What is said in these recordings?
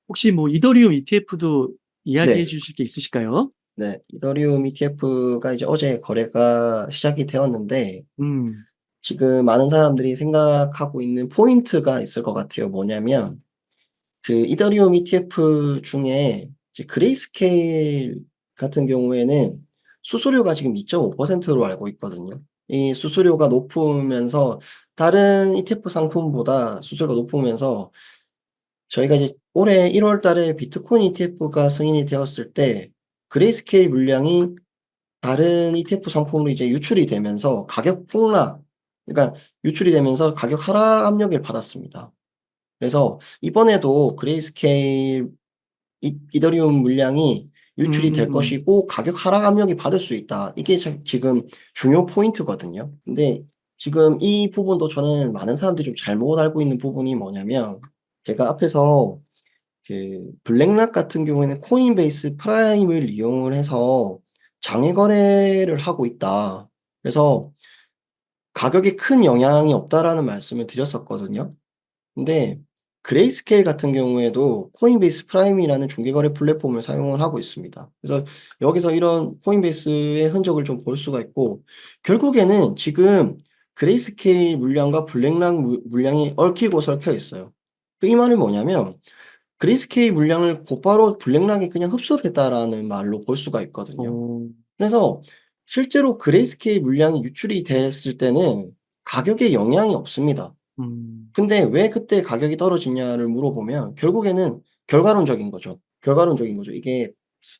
혹시 뭐 이더리움 ETF도 이야기해 네. 주실 게 있으실까요? 네. 이더리움 ETF가 이제 어제 거래가 시작이 되었는데 음. 지금 많은 사람들이 생각하고 있는 포인트가 있을 것 같아요. 뭐냐면 그 이더리움 ETF 중에 이제 그레이스케일 같은 경우에는 수수료가 지금 2.5%로 알고 있거든요. 이 수수료가 높으면서 다른 ETF 상품보다 수수료가 높으면서 저희가 이제 올해 1월 달에 비트코인 ETF가 승인이 되었을 때 그레이스케일 물량이 다른 ETF 상품으로 이제 유출이 되면서 가격 폭락, 그러니까 유출이 되면서 가격 하락 압력을 받았습니다. 그래서 이번에도 그레이스케일 이더리움 물량이 유출이 될 음음음. 것이고 가격 하락 압력이 받을 수 있다. 이게 지금 중요 포인트거든요. 근데 지금 이 부분도 저는 많은 사람들이 좀 잘못 알고 있는 부분이 뭐냐면 제가 앞에서 그 블랙락 같은 경우에는 코인베이스 프라임을 이용을 해서 장외 거래를 하고 있다. 그래서 가격에 큰 영향이 없다라는 말씀을 드렸었거든요. 근데 그레이스케일 같은 경우에도 코인베이스 프라임이라는 중개 거래 플랫폼을 사용을 하고 있습니다. 그래서 여기서 이런 코인베이스의 흔적을 좀 볼 수가 있고 결국에는 지금 그레이스케일 물량과 블랙락 물량이 얽히고 설켜 있어요. 이 말은 뭐냐면 그레이스케일 물량을 곧바로 블랙락이 그냥 흡수를 했다라는 말로 볼 수가 있거든요. 어. 그래서 실제로 그레이스케일 물량이 유출이 됐을 때는 가격에 영향이 없습니다. 음. 근데 왜 그때 가격이 떨어지냐를 물어보면 결국에는 결과론적인 거죠. 결과론적인 거죠. 이게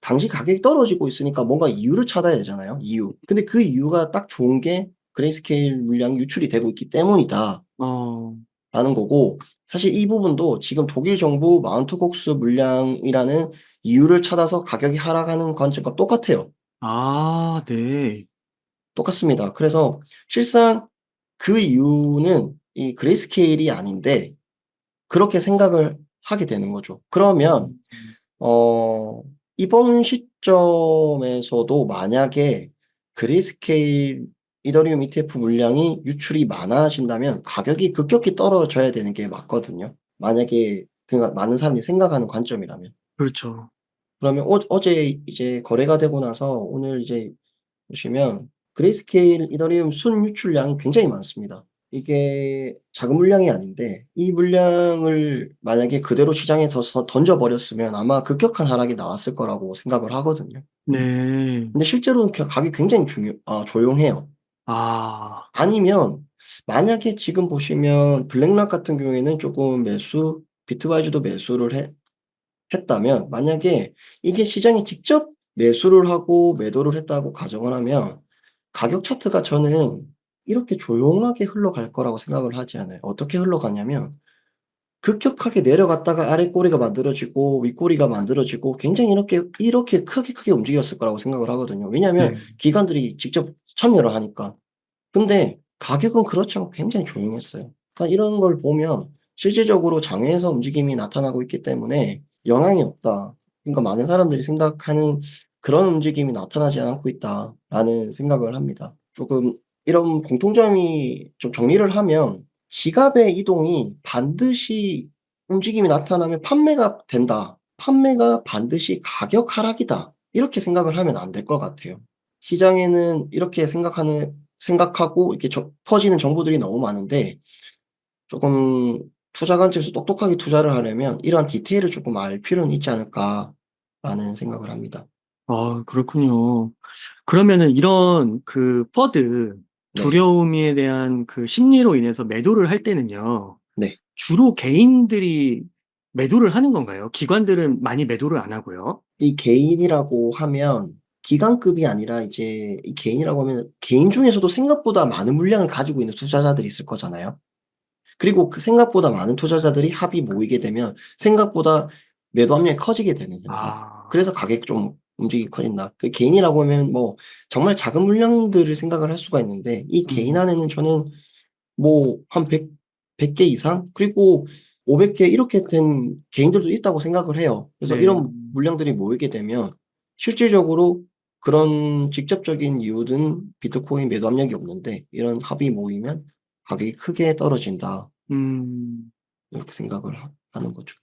당시 가격이 떨어지고 있으니까 뭔가 이유를 찾아야 되잖아요, 이유. 근데 그 이유가 딱 좋은 게 그레이스케일 물량이 유출이 되고 있기 때문이다. 어. 라는 거고 사실 이 부분도 지금 독일 정부 마운트 곡수 물량이라는 이유를 찾아서 가격이 하락하는 관점과 똑같아요. 아 네. 똑같습니다. 그래서 실상 그 이유는 이 그레이스케일이 아닌데 그렇게 생각을 하게 되는 거죠. 그러면 음. 어 이번 시점에서도 만약에 그레이스케일 이더리움 ETF 물량이 유출이 많아진다면 가격이 급격히 떨어져야 되는 게 맞거든요. 만약에 그러니까 많은 사람들이 생각하는 관점이라면. 그렇죠. 그러면 어제 이제 거래가 되고 나서 오늘 이제 보시면 그레이스케일 이더리움 순유출량이 굉장히 많습니다. 이게 작은 물량이 아닌데 이 물량을 만약에 그대로 시장에 던져 버렸으면 아마 급격한 하락이 나왔을 거라고 생각을 하거든요. 네. 근데 실제로는 가격이 굉장히 조용해요. 아. 아니면 만약에 지금 보시면 블랙락 같은 경우에는 쪼끔 비트와이즈도 매수를 했다면 만약에 이게 시장이 직접 매수를 하고 매도를 했다고 가정을 하면 가격 차트가 저는 이렇게 조용하게 흘러갈 거라고 생각을 하지 않아요. 어떻게 흘러가냐면 급격하게 내려갔다가 아래 꼬리가 만들어지고 윗꼬리가 만들어지고 굉장히 이렇게 크게 움직였을 거라고 생각을 하거든요. 왜냐하면 네. 기관들이 직접 참여를 하니까. 근데 가격은 그렇지 않고 굉장히 조용했어요. 그러니까 이런 걸 보면 실질적으로 장외에서 움직임이 나타나고 있기 때문에 '영향이 없다.' 그러니까 많은 사람들이 생각하는 '그런 움직임이 나타나지 않고 있다.'라는 생각을 합니다. 조금 이런 공통점이 좀 정리를 하면 '지갑의 이동이 반드시 움직임이 나타나면 판매가 된다. 판매가 반드시 가격 하락이다.' 이렇게 생각을 하면 안 될 것 같아요. 시장에는 이렇게 생각하고 이렇게 퍼지는 정보들이 너무 많은데 조금 투자 관점에서 똑똑하게 투자를 하려면 '이러한 디테일을 조금 알 필요는 있지 않을까.'라는 생각을 합니다. 아 그렇군요. 그러면은 이런 그 펀드 네. 두려움에 대한 그 심리로 인해서 매도를 할 때는요. 네. 주로 개인들이 매도를 하는 건가요? 기관들은 많이 매도를 안 하고요. 이 개인이라고 하면 기관급이 아니라 이제 이 개인이라고 하면 개인 중에서도 생각보다 많은 물량을 가지고 있는 투자자들이 있을 거잖아요. 그리고 그 생각보다 많은 투자자들이 합이 모이게 되면 생각보다 매도 압력이 커지게 되는 현상. 아. 그래서 가격이 좀 움직임이 커진다. 그 개인이라고 하면 뭐 정말 작은 물량들을 생각을 할 수가 있는데 이 개인 음. 안에는 저는 뭐 한 100개 이상 그리고 500개 이렇게 된 개인들도 있다고 생각을 해요. 그래서 네. 이런 물량들이 모이게 되면 실질적으로 그런 직접적인 이유는 비트코인 매도 압력이 없는데 이런 합이 모이면 가격이 크게 떨어진다. 음. 이렇게 생각을 하는 거죠.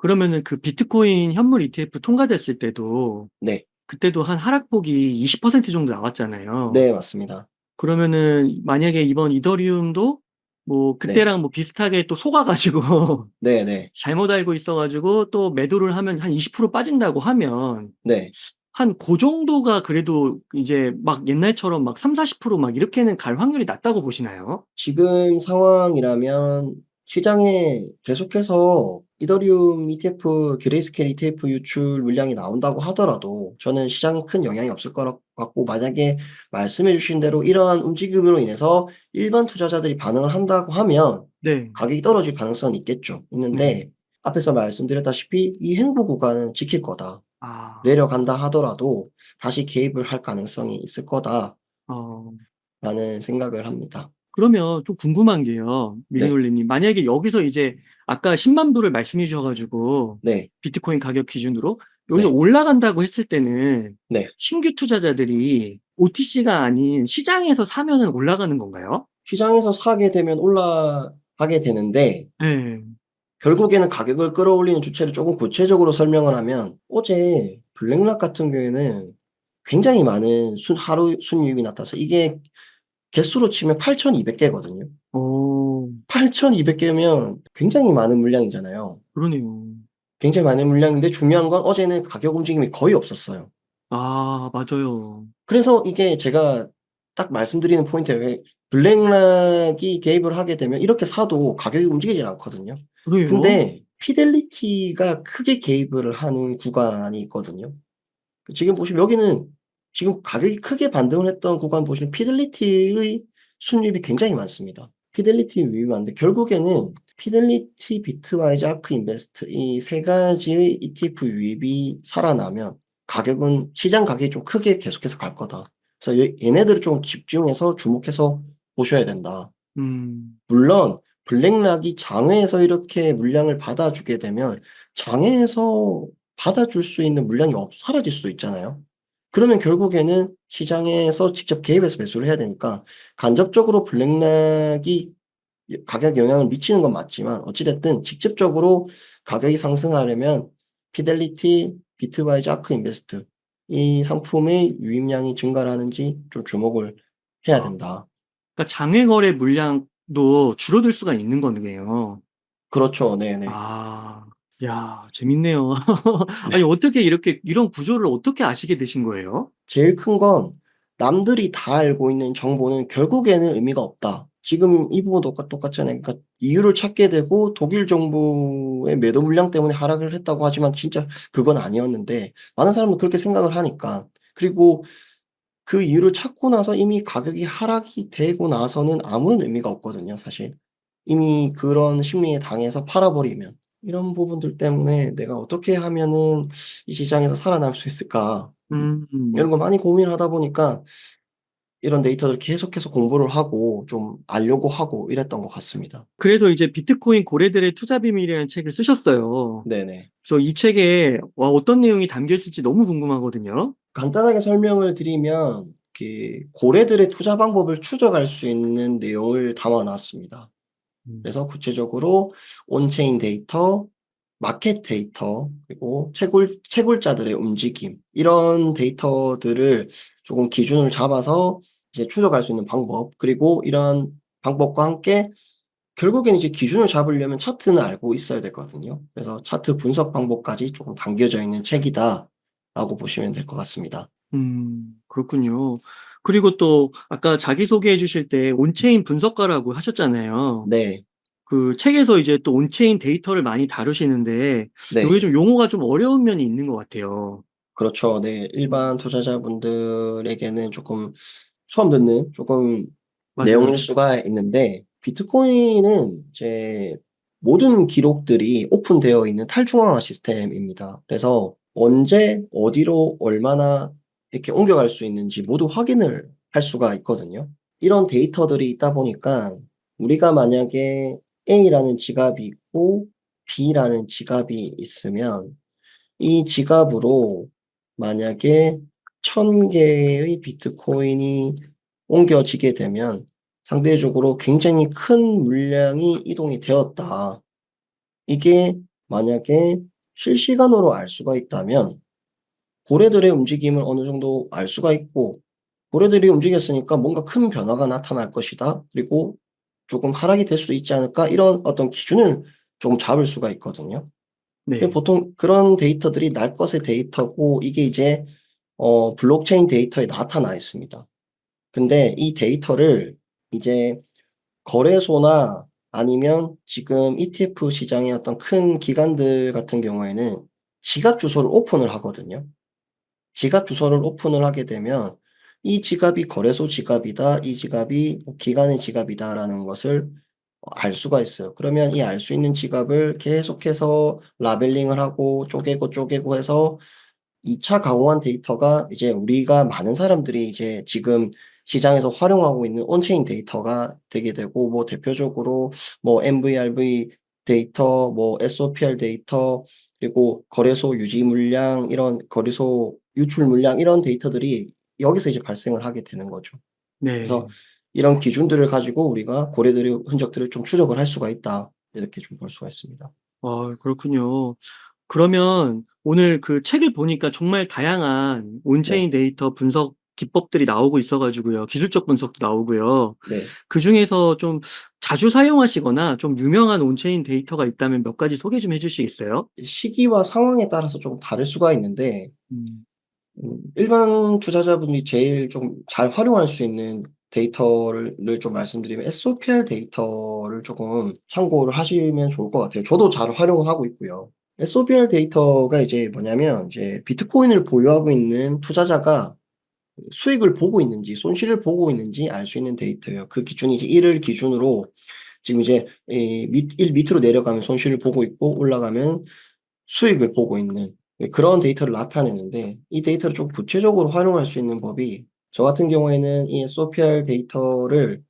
그러면은 그 비트코인 현물 ETF 통과됐을 때도 네. 그때도 한 하락폭이 20% 정도 나왔잖아요. 네, 맞습니다. 그러면은 만약에 이번 이더리움도 뭐 네. 그때랑 뭐 비슷하게 또 속아가지고 네네. 잘못 알고 있어가지고 또 매도를 하면 한 20% 빠진다고 하면 네. 한 그 정도가 그래도 이제 막 옛날처럼 막 3, 40%막 이렇게는 갈 확률이 낮다고 보시나요? 지금 상황이라면 시장에 계속해서 이더리움 ETF, 그레이스케일 ETF 유출 물량이 나온다고 하더라도 저는 시장에 큰 영향이 없을 것 같고, 만약에 말씀해 주신 대로 이러한 움직임으로 인해서 일반 투자자들이 반응을 한다고 하면 네. 가격이 떨어질 가능성은 있겠죠. 네. 있는데 앞에서 말씀드렸다시피 이 횡보 구간은 지킬 거다. 아, 내려간다 하더라도 다시 개입을 할 가능성이 있을 거다라는 어, 생각을 합니다. 그러면 좀 궁금한 게요. 네. 밀리놀리님. 만약에 여기서 이제 아까 10만 불을 말씀해 주셔가지고 네. 비트코인 가격 기준으로 여기서 네. 올라간다고 했을 때는 네. 신규 투자자들이 OTC가 아닌 시장에서 사면은 올라가는 건가요? 시장에서 사게 되면 올라가게 되는데 네. 결국에는 가격을 끌어올리는 주체를 조금 구체적으로 설명을 하면, 어제 블랙락 같은 경우에는 굉장히 많은 하루 순이익이 나타나서 이게 개수로 치면 8,200 개거든요. 오, 8,200 개면 굉장히 많은 물량이잖아요. 그러네요. 굉장히 많은 물량인데 중요한 건 어제는 가격 움직임이 거의 없었어요. 아, 맞아요. 그래서 이게 제가 딱 말씀드리는 포인트예요. 왜 블랙락이 개입을 하게 되면 이렇게 사도 가격이 움직이질 않거든요. 그래요? 근데 피델리티가 크게 개입을 하는 구간이 있거든요. 지금 보시면 여기는 지금 가격이 크게 반등을 했던 구간 보시면 피델리티의 순이익이 굉장히 많습니다. 피델리티 유입이 많은데 결국에는 피델리티, 비트와이즈, 아크 인베스트 이 세 가지의 ETF 유입이 살아나면 가격은 시장 가격이 좀 크게 계속해서 갈 거다. 그래서 얘네들을 좀 집중해서 주목해서 보셔야 된다. 음, 물론 블랙락이 장외에서 이렇게 물량을 받아주게 되면 장외에서 받아줄 수 있는 물량이 사라질 수도 있잖아요. 그러면 결국에는 시장에서 직접 개입해서 매수를 해야 되니까 간접적으로 블랙락이 가격에 영향을 미치는 건 맞지만, 어찌 됐든 직접적으로 가격이 상승하려면 피델리티, 비트와이즈, 아크 인베스트 이 상품의 유입량이 증가를 하는지 좀 주목을 해야 아, 된다. 그러니까 장외 거래 물량도 줄어들 수가 있는 거네요. 그렇죠. 네네. 아, 야, 재밌네요. 아니, 네. 어떻게 이렇게, 이런 구조를 어떻게 아시게 되신 거예요? 제일 큰 건 남들이 다 알고 있는 정보는 결국에는 의미가 없다. 지금 이 부분도 똑같잖아요. 그러니까 이유를 찾게 되고 독일 정부의 매도 물량 때문에 하락을 했다고 하지만 진짜 그건 아니었는데 많은 사람들은 그렇게 생각을 하니까. 그리고 그 이유를 찾고 나서 이미 가격이 하락이 되고 나서는 아무런 의미가 없거든요, 사실. 이미 그런 심리에 당해서 팔아 버리면. 이런 부분들 때문에 '내가 어떻게 하면은 이 시장에서 살아남을 수 있을까?' 이런 음, 거 많이 고민을 하다 보니까 이런 데이터를 계속해서 공부를 하고 좀 알려고 하고 이랬던 것 같습니다. 그래서 이제 비트코인 고래들의 투자 비밀이라는 책을 쓰셨어요. 네네. 그래서 이 책에 와, 어떤 내용이 담겨 있을지 너무 궁금하거든요. 간단하게 설명을 드리면 고래들의 투자 방법을 추적할 수 있는 내용을 담아 놨습니다. 음. 그래서 구체적으로 온체인 데이터, 마켓 데이터, 그리고 채굴자들의 움직임 이런 데이터들을 조금 기준을 잡아서 이제 추적할 수 있는 방법, 그리고 이러한 방법과 함께 결국에는 이제 기준을 잡으려면 차트는 알고 있어야 되거든요. 그래서 차트 분석 방법까지 조금 담겨져 있는 책이다라고 보시면 될 것 같습니다. 그렇군요. 그리고 또 아까 자기소개해 주실 때 온체인 분석가라고 하셨잖아요. 네. 그 책에서 이제 또 온체인 데이터를 많이 다루시는데 요게 네. 좀 용어가 좀 어려운 면이 있는 것 같아요. 그렇죠. 네. 음, 일반 투자자분들에게는 조금 처음 듣는 조금 내용일 맞아요. 수가 있는데, 비트코인은 이제 모든 기록들이 오픈되어 있는 탈중앙화 시스템입니다. 그래서 언제 어디로 얼마나 이렇게 옮겨갈 수 있는지 모두 확인을 할 수가 있거든요. 이런 데이터들이 있다 보니까 우리가 만약에 A라는 지갑이 있고 B라는 지갑이 있으면 이 지갑으로 만약에 1,000 개의 비트코인이 옮겨지게 되면 상대적으로 굉장히 큰 물량이 이동이 되었다. 이게 만약에 실시간으로 알 수가 있다면 고래들의 움직임을 어느 정도 알 수가 있고, 고래들이 움직였으니까 뭔가 큰 변화가 나타날 것이다. 그리고 조금 하락이 될 수도 있지 않을까? 이런 어떤 기준을 조금 잡을 수가 있거든요. 근데 네. 보통 그런 데이터들이 날 것의 데이터고, 이게 이제 블록체인 데이터에 나타나 있습니다. 근데 이 데이터를 이제 거래소나 아니면 지금 ETF 시장의 어떤 큰 기관들 같은 경우에는 지갑 주소를 오픈을 하거든요. 지갑 주소를 오픈을 하게 되면 이 지갑이 거래소 지갑이다. 이 지갑이 뭐 기관의 지갑이다라는 것을 알 수가 있어요. 그러면 이 알 수 있는 지갑을 계속해서 라벨링을 하고 쪼개고 해서 2차 가공한 데이터가 이제 우리가 많은 사람들이 이제 지금 시장에서 활용하고 있는 온체인 데이터가 되게 되고, 뭐 대표적으로 뭐 MVRV 데이터, 뭐 SOPR 데이터, 그리고 거래소 유지 물량, 이런 거래소 유출 물량, 이런 데이터들이 여기서 이제 발생을 하게 되는 거죠. 그래서 네. 이런 기준들을 가지고 우리가 고래들의 흔적들을 좀 추적을 할 수가 있다. 이렇게 좀 볼 수가 있습니다. 그렇군요. 그러면 오늘 그 책을 보니까 정말 다양한 네. 온체인 데이터 분석 기법들이 나오고 있어 가지고요. 기술적 분석도 나오고요. 네. 그중에서 좀 자주 사용하시거나 좀 유명한 온체인 데이터가 있다면 몇 가지 소개 좀 해 주시겠어요? 시기와 상황에 따라서 조금 다를 수가 있는데, 음. 일반 투자자분이 제일 좀 잘 활용할 수 있는 데이터를 좀 말씀드리면 SOPR 데이터를 조금 참고를 하시면 좋을 것 같아요. 저도 잘 활용을 하고 있고요. SOPR 데이터가 이제 뭐냐면, 이제 비트코인을 보유하고 있는 투자자가 수익을 보고 있는지 손실을 보고 있는지 알 수 있는 데이터예요. 그 기준이 이제 1을 기준으로 지금 이제 이 밑으로 내려가면 손실을 보고 있고, 올라가면 수익을 보고 있는, 그런 데이터를 나타내는데, 이 데이터를 좀 구체적으로 활용할 수 있는 법이, 저 같은 경우에는 이 SOPR 데이터를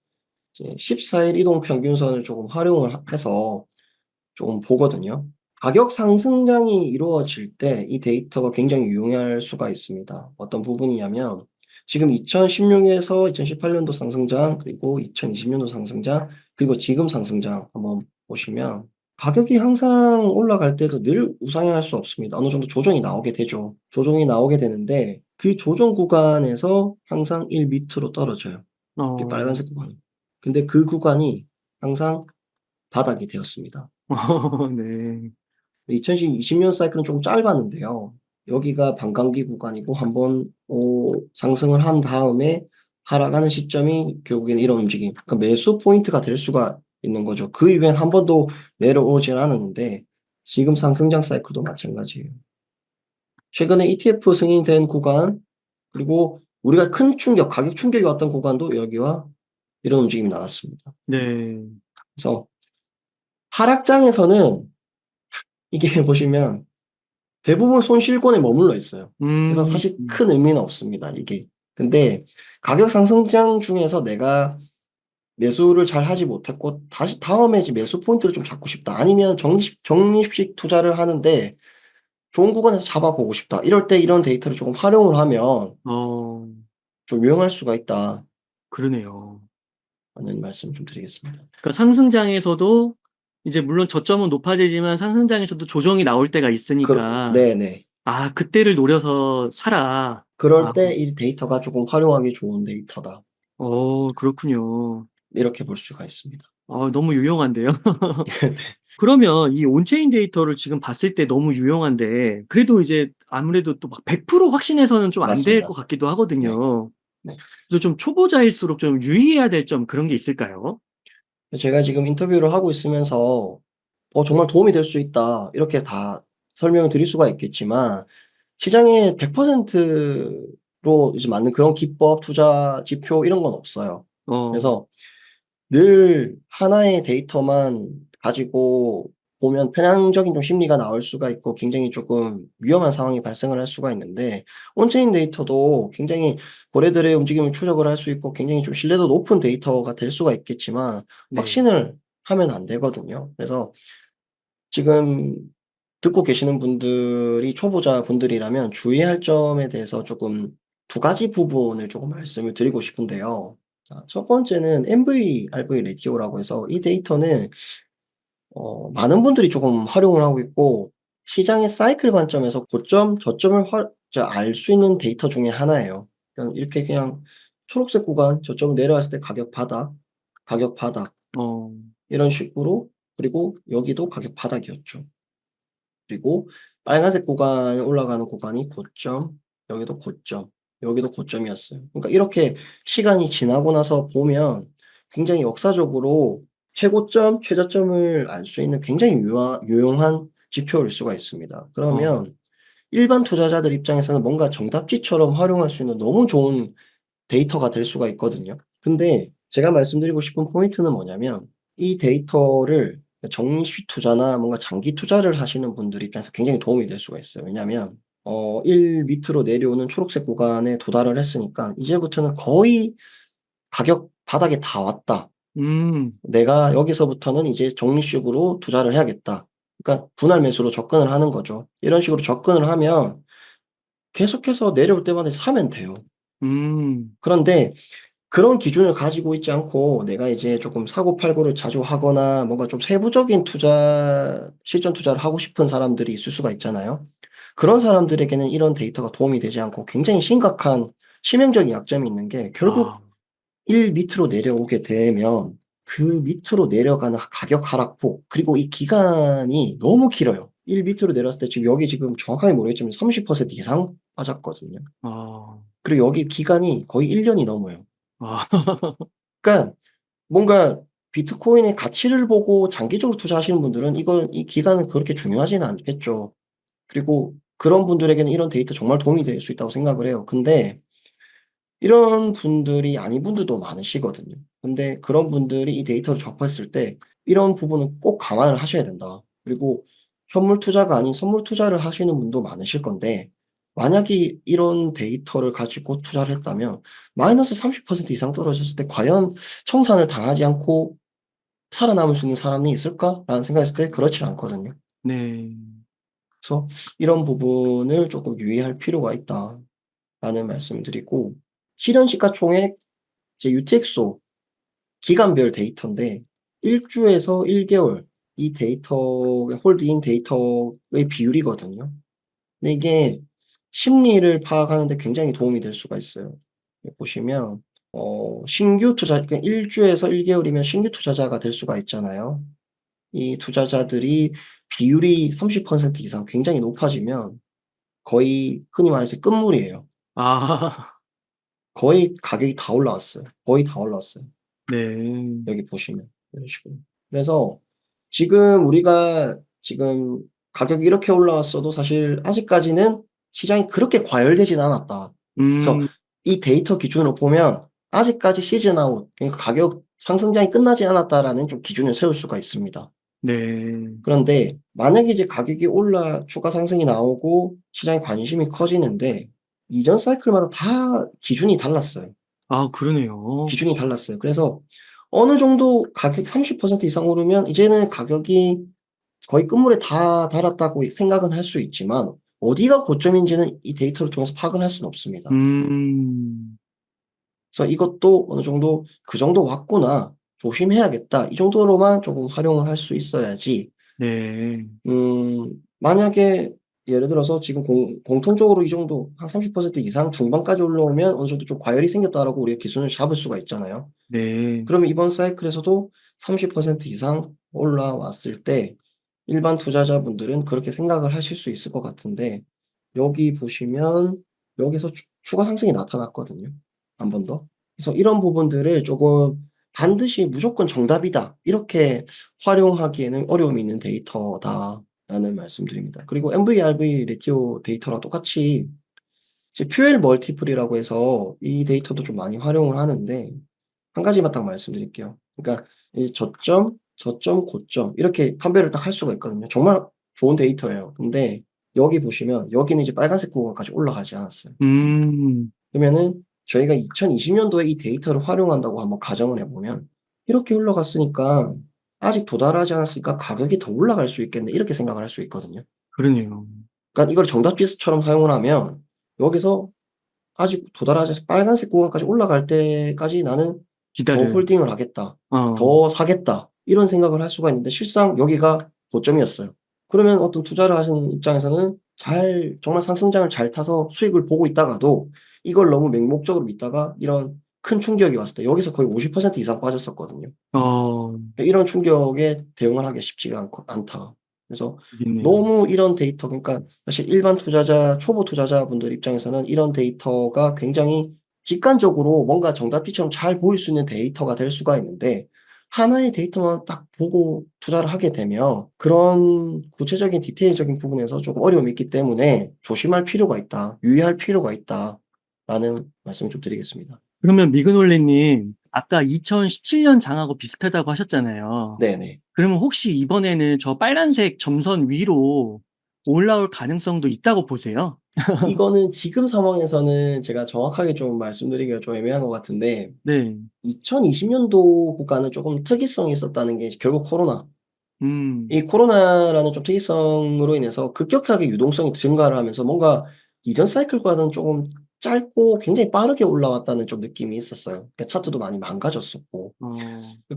이제 14일 이동 평균선을 조금 활용을 해서 조금 보거든요. 가격 상승장이 이루어질 때 이 데이터가 굉장히 유용할 수가 있습니다. 어떤 부분이냐면, 지금 2016에서 2018년도 상승장, 그리고 2020년도 상승장, 그리고 지금 상승장 한번 보시면, 가격이 항상 올라갈 때도 늘 우상향할 수 없습니다. 어느 정도 조정이 나오게 되죠. 조정이 나오게 되는데 그 조정 구간에서 항상 1 밑으로 떨어져요. 이 어. 빨간색 구간. 근데 그 구간이 항상 바닥이 되었습니다. 네. 2020년 사이클은 조금 짧았는데요. 여기가 반감기 구간이고, 한번 상승을 한 다음에 하락하는 시점이 결국에는 이런 움직임, 그러니까 매수 포인트가 될 수가 있는 거죠. 그 이후엔 한 번도 내려오질 않았는데, 지금 상승장 사이클도 마찬가지예요. 최근에 ETF 승인된 구간, 그리고 우리가 큰 충격, 가격 충격이 왔던 구간도 여기와 이런 움직임이 나왔습니다. 네. 그래서 하락장에서는 이게 보시면 대부분 손실권에 머물러 있어요. 그래서 음. 사실 큰 의미는 없습니다, 이게. 근데 가격 상승장 중에서 내가 매수를 잘 하지 못했고 다시 다음에 이제 매수 포인트를 좀 잡고 싶다. 아니면 적립식 투자를 하는데 좋은 구간에서 잡아 보고 싶다. 이럴 때 이런 데이터를 조금 활용을 하면 어 좀 유용할 수가 있다는 그러네요. 말씀을 좀 드리겠습니다. 그러니까 상승장에서도 이제 물론 저점은 높아지지만 상승장에서도 조정이 나올 때가 있으니까 네네. 그때를 노려서 사라. 그럴 아 때 이 데이터가 조금 활용하기 좋은 데이터다. 그렇군요. 이렇게 볼 수가 있습니다. 너무 유용한데요. 네. 그러면 이 온체인 데이터를 지금 봤을 때 너무 유용한데 그래도 이제 아무래도 또 막 100% 확신해서는 좀 안 될 것 맞습니다. 같기도 네. 하거든요. 네. 그래서 좀 초보자일수록 좀 유의해야 될 점 그런 게 있을까요? 제가 지금 인터뷰를 하고 있으면서 정말 도움이 될 수 있다." 이렇게 다 설명을 드릴 수가 있겠지만, 시장에 100%로 이제 맞는 그런 기법, 투자 지표 이런 건 없어요. 어 그래서 늘 하나의 데이터만 가지고 보면 편향적인 좀 심리가 나올 수가 있고, 굉장히 쪼끔 위험한 상황이 발생을 할 수가 있는데, 온체인 데이터도 굉장히 거래들의 움직임을 추적을 할 수 있고 굉장히 좀 신뢰도 높은 데이터가 될 수가 있겠지만, 네. 확신을 하면 안 되거든요. 그래서 지금 듣고 계시는 분들이 초보자분들이라면 주의할 점에 대해서 조금 두 가지 부분을 조금 말씀을 드리고 싶은데요. 자, 첫 번째는 MVRV 레티오라고 해서, 이 데이터는 많은 분들이 조금 활용을 하고 있고, 시장의 사이클 관점에서 고점, 저점을 알 수 있는 데이터 중에 하나예요. 그냥 이렇게 그냥 초록색 구간 저점 내려왔을 때 가격 바닥, 가격 바닥 어. 이런 식으로 그리고 여기도 가격 바닥이었죠. 그리고 빨간색 구간 올라가는 구간이 고점, 여기도 고점, 여기도 고점이었어요. 그러니까 이렇게 시간이 지나고 나서 보면 굉장히 역사적으로 최고점, 최저점을 알 수 있는 굉장히 유용한 지표일 수가 있습니다. 어. 그러면 일반 투자자들 입장에서는 뭔가 정답지처럼 활용할 수 있는 너무 좋은 데이터가 될 수가 있거든요. 근데 제가 말씀드리고 싶은 포인트는 뭐냐면 이 데이터를 정식 투자나 뭔가 장기 투자를 하시는 분들 입장에서 굉장히 도움이 될 수가 있어요. 왜냐하면 1 밑으로 내려오는 초록색 구간에 도달을 했으니까 이제부터는 거의 '가격 바닥에 다 왔다. 음. 내가 여기서부터는 이제 적립식으로 투자를 해야겠다.' 그러니까 분할 매수로 접근을 하는 거죠. 이런 식으로 접근을 하면 계속해서 내려올 때마다 사면 돼요. 음. 그런데 그런 기준을 가지고 있지 않고 내가 이제 조금 사고 팔고를 자주 하거나 뭔가 좀 세부적인 실전 투자를 하고 싶은 사람들이 있을 수가 있잖아요. 그런 사람들에게는 이런 데이터가 도움이 되지 않고 굉장히 심각한 치명적인 약점이 있는 게 결국 아. 1 밑으로 내려오게 되면 그 밑으로 내려가는 가격 하락폭 그리고 이 기간이 너무 길어요. 1 밑으로 내려왔을 때 지금 여기 지금 정확하게 모르겠지만 30% 이상 빠졌거든요. 아. 그리고 여기 기간이 거의 1 년이 넘어요. 아. 그러니까 뭔가 비트코인의 가치를 보고 장기적으로 투자하시는 분들은 이 기간은 그렇게 중요하지는 않겠죠. 그리고 그런 분들에게는 이런 데이터 정말 도움이 될 수 있다고 생각을 해요. 근데 이런 분들이 아닌 분들도 많으시거든요. 근데 그런 분들이 이 데이터를 접했을 때 이런 부분은 꼭 감안을 하셔야 된다. 그리고 현물 투자가 아닌 선물 투자를 하시는 분도 많으실 건데 만약에 이런 데이터를 가지고 투자를 했다면 마이너스 30% 이상 떨어졌을 때 '과연 청산을 당하지 않고 살아남을 수 있는 사람이 있을까?'라는 생각했을 때 그렇지 않거든요. 네. 그래서 이런 부분을 쪼끔 유의할 필요가 있다라는 말씀을 드리고 실현 시가총액 이제 UTXO 기간별 데이터인데 1 주에서 1 개월 이 데이터의 홀드인 데이터의 비율이거든요. 근데 이게 심리를 파악하는 데 굉장히 도움이 될 수가 있어요. 여기 보시면 신규 투자 그러니까 1 주에서 1 개월이면 신규 투자자가 될 수가 있잖아요. 이 투자자들이 비율이 30% 이상 굉장히 높아지면 거의 흔히 말해서 끝물이에요. 아. 거의 가격이 다 올라왔어요. 거의 다 올라왔어요. 네. 여기 보시면 이런 식으로. 그래서 지금 우리가 지금 가격이 이렇게 올라왔어도 사실 아직까지는 시장이 그렇게 과열되진 않았다. 그래서 음. 이 데이터 기준으로 보면 아직까지 시즌 아웃 그러니까 가격 상승장이 끝나지 않았다라는 좀 기준을 세울 수가 있습니다. 네. 그런데 만약에 이제 가격이 추가 상승이 나오고 시장의 관심이 커지는데 이전 사이클마다 다 기준이 달랐어요. 아 그러네요. 기준이 달랐어요. 그래서 어느 정도 가격이 30% 이상 오르면 이제는 가격이 거의 끝물에 다 달았다고 생각은 할 수 있지만 어디가 고점인지는 이 데이터를 통해서 파악을 할 수는 없습니다. 음. 그래서 이것도 어느 정도 '그 정도 왔구나. 조심해야겠다.' 이 정도로만 조금 활용을 할 수 있어야지 네. 만약에 예를 들어서 지금 공통적으로 이 정도 한 30% 이상 중반까지 올라오면 어느 정도 좀 '과열이 생겼다.'라고 우리가 기준을 잡을 수가 있잖아요. 네. 그러면 이번 사이클에서도 30% 이상 올라왔을 때 일반 투자자분들은 그렇게 생각을 하실 수 있을 것 같은데 여기 보시면 여기서 추가 상승이 나타났거든요, 한 번 더. 그래서 이런 부분들을 조금 '반드시 무조건 정답이다.' 이렇게 활용하기에는 어려움이 있는 데이터다라는 말씀드립니다. 그리고 MVRV 레티오 데이터랑 똑같이 이제 퓨엘 멀티플이라고 해서 이 데이터도 좀 많이 활용을 하는데 한 가지만 딱 말씀드릴게요. 그러니까 이 저점, 고점 이렇게 판별을 딱 할 수가 있거든요. 정말 좋은 데이터예요. 근데 여기 보시면 여기는 이제 빨간색 구간까지 올라가지 않았어요. 음. 그러면은 저희가 2020 년도에 이 데이터를 활용한다고 한번 가정을 해 보면 '이렇게 올라갔으니까 아직 도달하지 않았으니까 가격이 더 올라갈 수 있겠네.' 이렇게 생각을 할 수 있거든요. 그러네요. 그러니까 이걸 정답 지수처럼 사용을 하면 여기서 아직 도달하지 않아서 빨간색 구간까지 올라갈 때까지 '나는 더 기다려요. 홀딩을 하겠다. 어. 더 사겠다.' 이런 생각을 할 수가 있는데 실상 여기가 고점이었어요. 그러면 어떤 투자를 하시는 입장에서는 정말 상승장을 잘 타서 수익을 보고 있다가도 이걸 너무 맹목적으로 믿다가 이런 큰 충격이 왔을 때 여기서 거의 50% 이상 빠졌었거든요. 어, 이런 충격에 대응을 하기가 쉽지가 않다. 그래서 알겠네요. 너무 이런 데이터, 그러니까 사실 일반 투자자, 초보 투자자분들 입장에서는 이런 데이터가 굉장히 직관적으로 뭔가 정답지처럼 잘 보일 수 있는 데이터가 될 수가 있는데, 하나의 데이터만 딱 보고 투자를 하게 되면 그런 구체적인 디테일적인 부분에서 조금 어려움이 있기 때문에 조심할 필요가 있다, 유의할 필요가 있다라는 말씀을 좀 드리겠습니다. 그러면 미그놀리님, 아까 2017년 장하고 비슷하다고 하셨잖아요. 네네. 그러면 혹시 이번에는 저 빨간색 점선 위로 올라올 가능성도 있다고 보세요? 이거는 지금 상황에서는 제가 정확하게 좀 말씀드리기가 좀 애매한 것 같은데, 네. 2020년도 국가는 조금 특이성이 있었다는 게 결국 코로나. 음, 이 코로나라는 좀 특이성으로 인해서 급격하게 유동성이 증가를 하면서 뭔가 이전 사이클과는 조금 짧고 굉장히 빠르게 올라왔다는 좀 느낌이 있었어요. 그러니까 차트도 많이 망가졌었고. 어,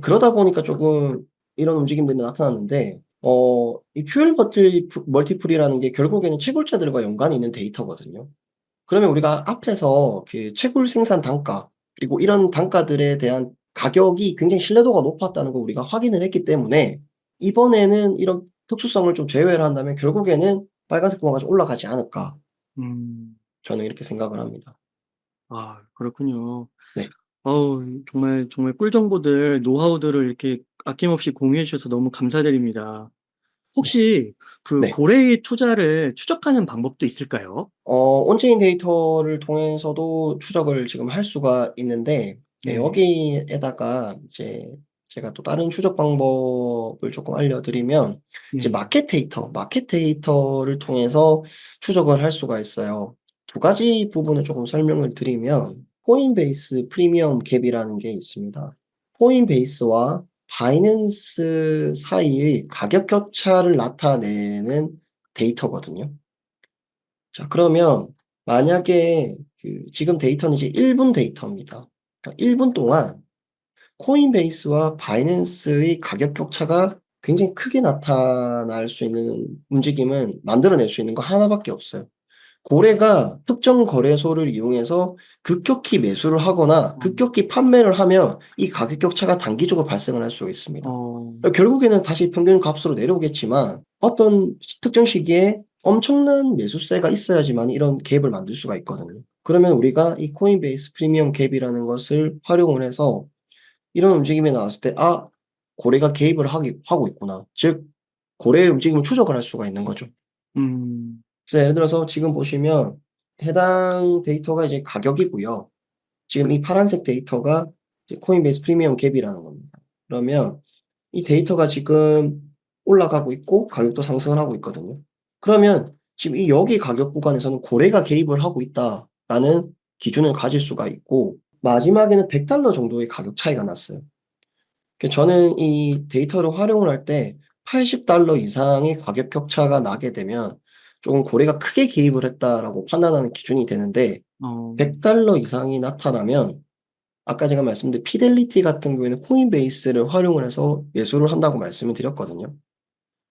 그러다 보니까 조금 이런 움직임들이 나타났는데, 이 퓨얼 멀티플이라는 게 결국에는 채굴자들과 연관이 있는 데이터거든요. 그러면 우리가 앞에서 그 채굴 생산 단가 그리고 이런 단가들에 대한 가격이 굉장히 신뢰도가 높았다는 걸 우리가 확인을 했기 때문에 이번에는 이런 특수성을 좀 제외를 한다면 결국에는 빨간색 구간까지 올라가지 않을까 음, 저는 이렇게 생각을 합니다. 아, 그렇군요. 네. 정말, 정말 꿀 정보들, 노하우들을 이렇게 아낌없이 공유해 주셔서 너무 감사드립니다. 네. 혹시 그 네. 고래의 투자를 추적하는 방법도 있을까요? 온체인 데이터를 통해서도 추적을 지금 할 수가 있는데 네, 여기에다가 이제 제가 또 다른 추적 방법을 조금 알려드리면 이제 네, 마켓 데이터를 통해서 추적을 할 수가 있어요. 두 가지 부분을 조금 설명을 드리면 코인베이스 프리미엄 갭이라는 게 있습니다. 코인베이스와 바이낸스 사이의 가격 격차를 나타내는 데이터거든요. 자 그러면 만약에 지금 데이터는 이제 1분 데이터입니다. 그러니까 1분 동안 코인베이스와 바이낸스의 가격 격차가 굉장히 크게 나타날 수 있는 움직임은 만들어낼 수 있는 거 하나밖에 없어요. 고래가 특정 거래소를 이용해서 급격히 매수를 하거나 어, 급격히 판매를 하면 이 가격 격차가 단기적으로 발생을 할 수가 있습니다. 어, 결국에는 다시 평균 값으로 내려오겠지만 어떤 특정 시기에 엄청난 매수세가 있어야지만 이런 갭을 만들 수가 있거든요. 그러면 우리가 이 코인베이스 프리미엄 갭이라는 것을 활용을 해서 이런 움직임이 나왔을 때 '아 고래가 개입을 하고 있구나.' 즉 고래의 움직임을 추적을 할 수가 있는 거죠. 음, 그래서 예를 들어서 지금 보시면 해당 데이터가 이제 가격이고요. 지금 이 파란색 데이터가 이제 코인베이스 프리미엄 갭이라는 겁니다. 그러면 이 데이터가 지금 올라가고 있고 가격도 상승을 하고 있거든요. 그러면 지금 이 여기 가격 구간에서는 고래가 개입을 하고 있다라는 기준을 가질 수가 있고 마지막에는 $100 정도의 가격 차이가 났어요. 저는 이 데이터를 활용을 할 때 $80 이상의 가격 격차가 나게 되면 조금 '고래가 크게 개입을 했다.'라고 판단하는 기준이 되는데 어, $100 이상이 나타나면 아까 제가 말씀드린 피델리티 같은 경우에는 코인베이스를 활용을 해서 매수를 한다고 말씀을 드렸거든요.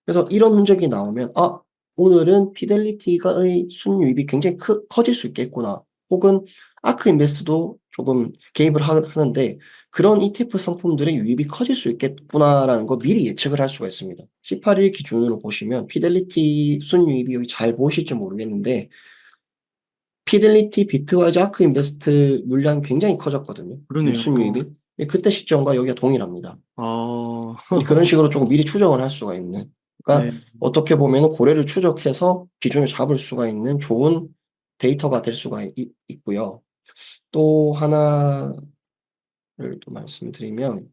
그래서 이런 흔적이 나오면 '아 오늘은 피델리티가의 순유입이 굉장히 커질 수 있겠구나.' 혹은 아크 인베스트도 조금 개입을 하는데 '그런 ETF 상품들의 유입이 커질 수 있겠구나.'라는 거 미리 예측을 할 수가 있습니다. 18일 기준으로 보시면 피델리티 순유입이 여기 잘 보이실지 모르겠는데 피델리티, 비트와이즈, 아크 인베스트 물량이 굉장히 커졌거든요, 그러네요. 순유입이. 예 그때 시점과 여기가 동일합니다. 어, 그런 식으로 쪼금 미리 추정을 할 수가 있는 그러니까 네, 어떻게 보면은 고래를 추적해서 기준을 잡을 수가 있는 좋은 데이터가 될 수가 있고요. 또 하나를 또 말씀드리면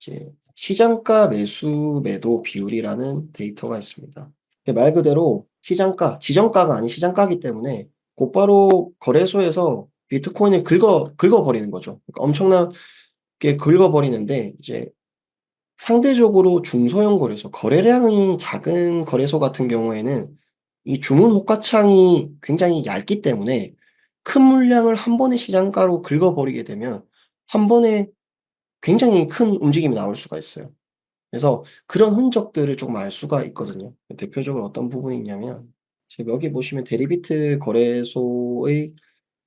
이제 시장가 매수 매도 비율이라는 데이터가 있습니다. 말 그대로 시장가, 지정가가 아닌 시장가이기 때문에 곧바로 거래소에서 비트코인을 긁어 버리는 거죠. 그러니까 엄청나게 긁어 버리는데 이제 상대적으로 중소형 거래소, 거래량이 작은 거래소 같은 경우에는 이 주문 호가창이 굉장히 얇기 때문에 큰 물량을 한 번에 시장가로 긁어 버리게 되면 한 번에 굉장히 큰 움직임이 나올 수가 있어요. 그래서 그런 흔적들을 조금 알 수가 있거든요. 대표적으로 어떤 부분이 있냐면 지금 여기 보시면 데리비트 거래소의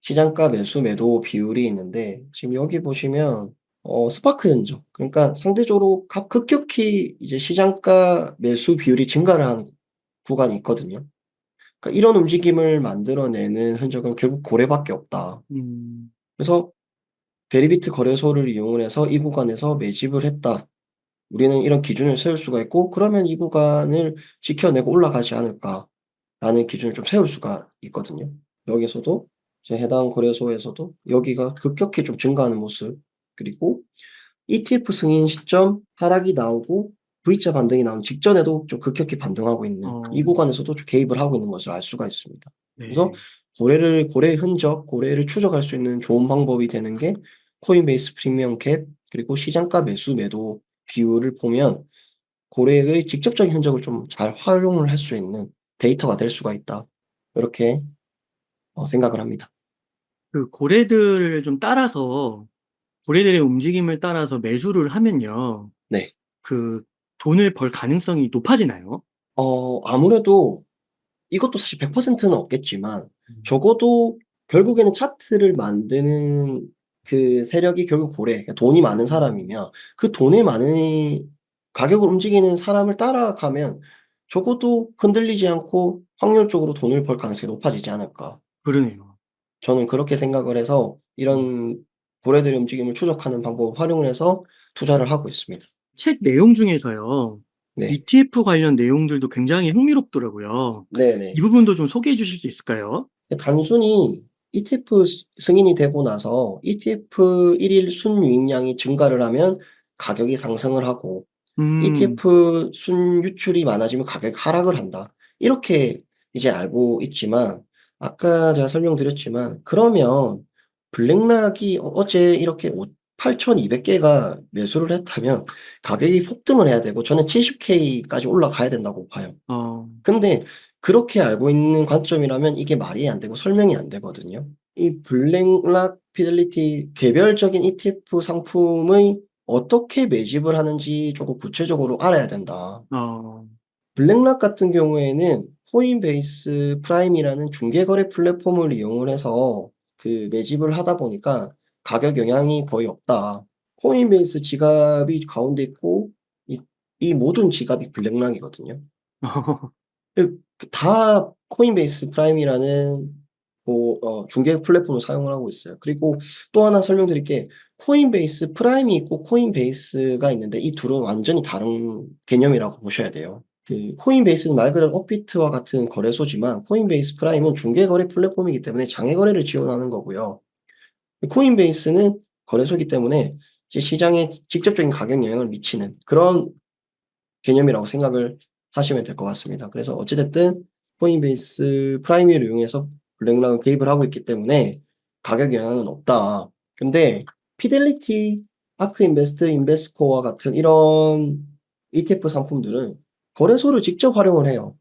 시장가 매수 매도 비율이 있는데 지금 여기 보시면 스파크 현적, 그러니까 상대적으로 급격히 이제 시장가 매수 비율이 증가를 한 구간이 있거든요. 그러니까 이런 움직임을 만들어내는 흔적은 결국 고래밖에 없다. 음. 그래서 데리비트 거래소를 이용을 해서 이 구간에서 매집을 했다. 우리는 이런 기준을 세울 수가 있고, 그러면 이 구간을 지켜내고 올라가지 않을까라는 기준을 좀 세울 수가 있거든요. 여기서도 이제 해당 거래소에서도 여기가 급격히 좀 증가하는 모습, 그리고 ETF 승인 시점 하락이 나오고 V자 반등이 나오는 직전에도 좀 급격히 반등하고 있는 이 어. 구간에서도 좀 개입을 하고 있는 것을 알 수가 있습니다. 그래서 네. 고래의 흔적, 고래를 추적할 수 있는 좋은 방법이 되는 게 코인베이스 프리미엄 캡, 그리고 시장가 매수 매도 비율을 보면 고래의 직접적인 흔적을 좀 잘 활용을 할 수 있는 데이터가 될 수가 있다. 이렇게 생각을 합니다. 그 고래들을 좀 따라서 고래들의 움직임을 따라서 매수를 하면요. 네. 그 돈을 벌 가능성이 높아지나요? 아무래도 이것도 사실 100%는 없겠지만 음. 적어도 결국에는 차트를 만드는 그 세력이 결국 그러니까 돈이 많은 음. 사람이면 그 돈이 많은 가격을 움직이는 사람을 따라가면 적어도 흔들리지 않고 확률적으로 돈을 벌 가능성이 높아지지 않을까. 그러네요. 저는 그렇게 생각을 해서 음. 이런 고래들의 움직임을 추적하는 방법을 활용을 해서 투자를 하고 있습니다. 책 내용 중에서요. 네. ETF 관련 내용들도 굉장히 흥미롭더라고요. 이 네네. 부분도 좀 소개해 주실 수 있을까요? 단순히 ETF 승인이 되고 나서 ETF 1일 순유입량이 증가를 하면 가격이 상승을 하고 음. ETF 순유출이 많아지면 가격이 하락을 한다. 이렇게 이제 알고 있지만 아까 제가 설명드렸지만 그러면 블랙락이 어제 이렇게 8,200 개가 매수를 했다면 가격이 폭등을 해야 되고 저는 70K 까지 올라가야 된다고 봐요. 어. 근데 그렇게 알고 있는 관점이라면 이게 말이 안 되고 설명이 안 되거든요. 이 블랙락 피델리티 개별적인 ETF 상품의 어떻게 매집을 하는지 조금 구체적으로 알아야 된다. 어. 블랙락 같은 경우에는 코인베이스 프라임이라는 중개 거래 플랫폼을 이용을 해서 그 매집을 하다 보니까 가격 영향이 거의 없다. 코인베이스 지갑이 가운데 있고 이 모든 지갑이 블랙락이거든요. 다 코인베이스 프라임이라는 중개 플랫폼을 사용을 하고 있어요. 그리고 또 하나 설명드릴 게 코인베이스 프라임이 있고 코인베이스가 있는데 이 둘은 완전히 다른 개념이라고 보셔야 돼요. 그 코인베이스는 말 그대로 업비트와 같은 거래소지만 코인베이스 프라임은 중개 거래 플랫폼이기 때문에 장외 거래를 지원하는 거고요. 코인베이스는 거래소이기 때문에 이제 시장에 직접적인 가격 영향을 미치는 그런 개념이라고 생각을 하시면 될 것 같습니다. 그래서 어찌 됐든 코인베이스 프라이미를 이용해서 블랙락을 개입을 하고 있기 때문에 가격 영향은 없다. 근데 피델리티, 아크인베스트, 인베스코어와 같은 이런 ETF 상품들은 거래소를 직접 활용을 해요.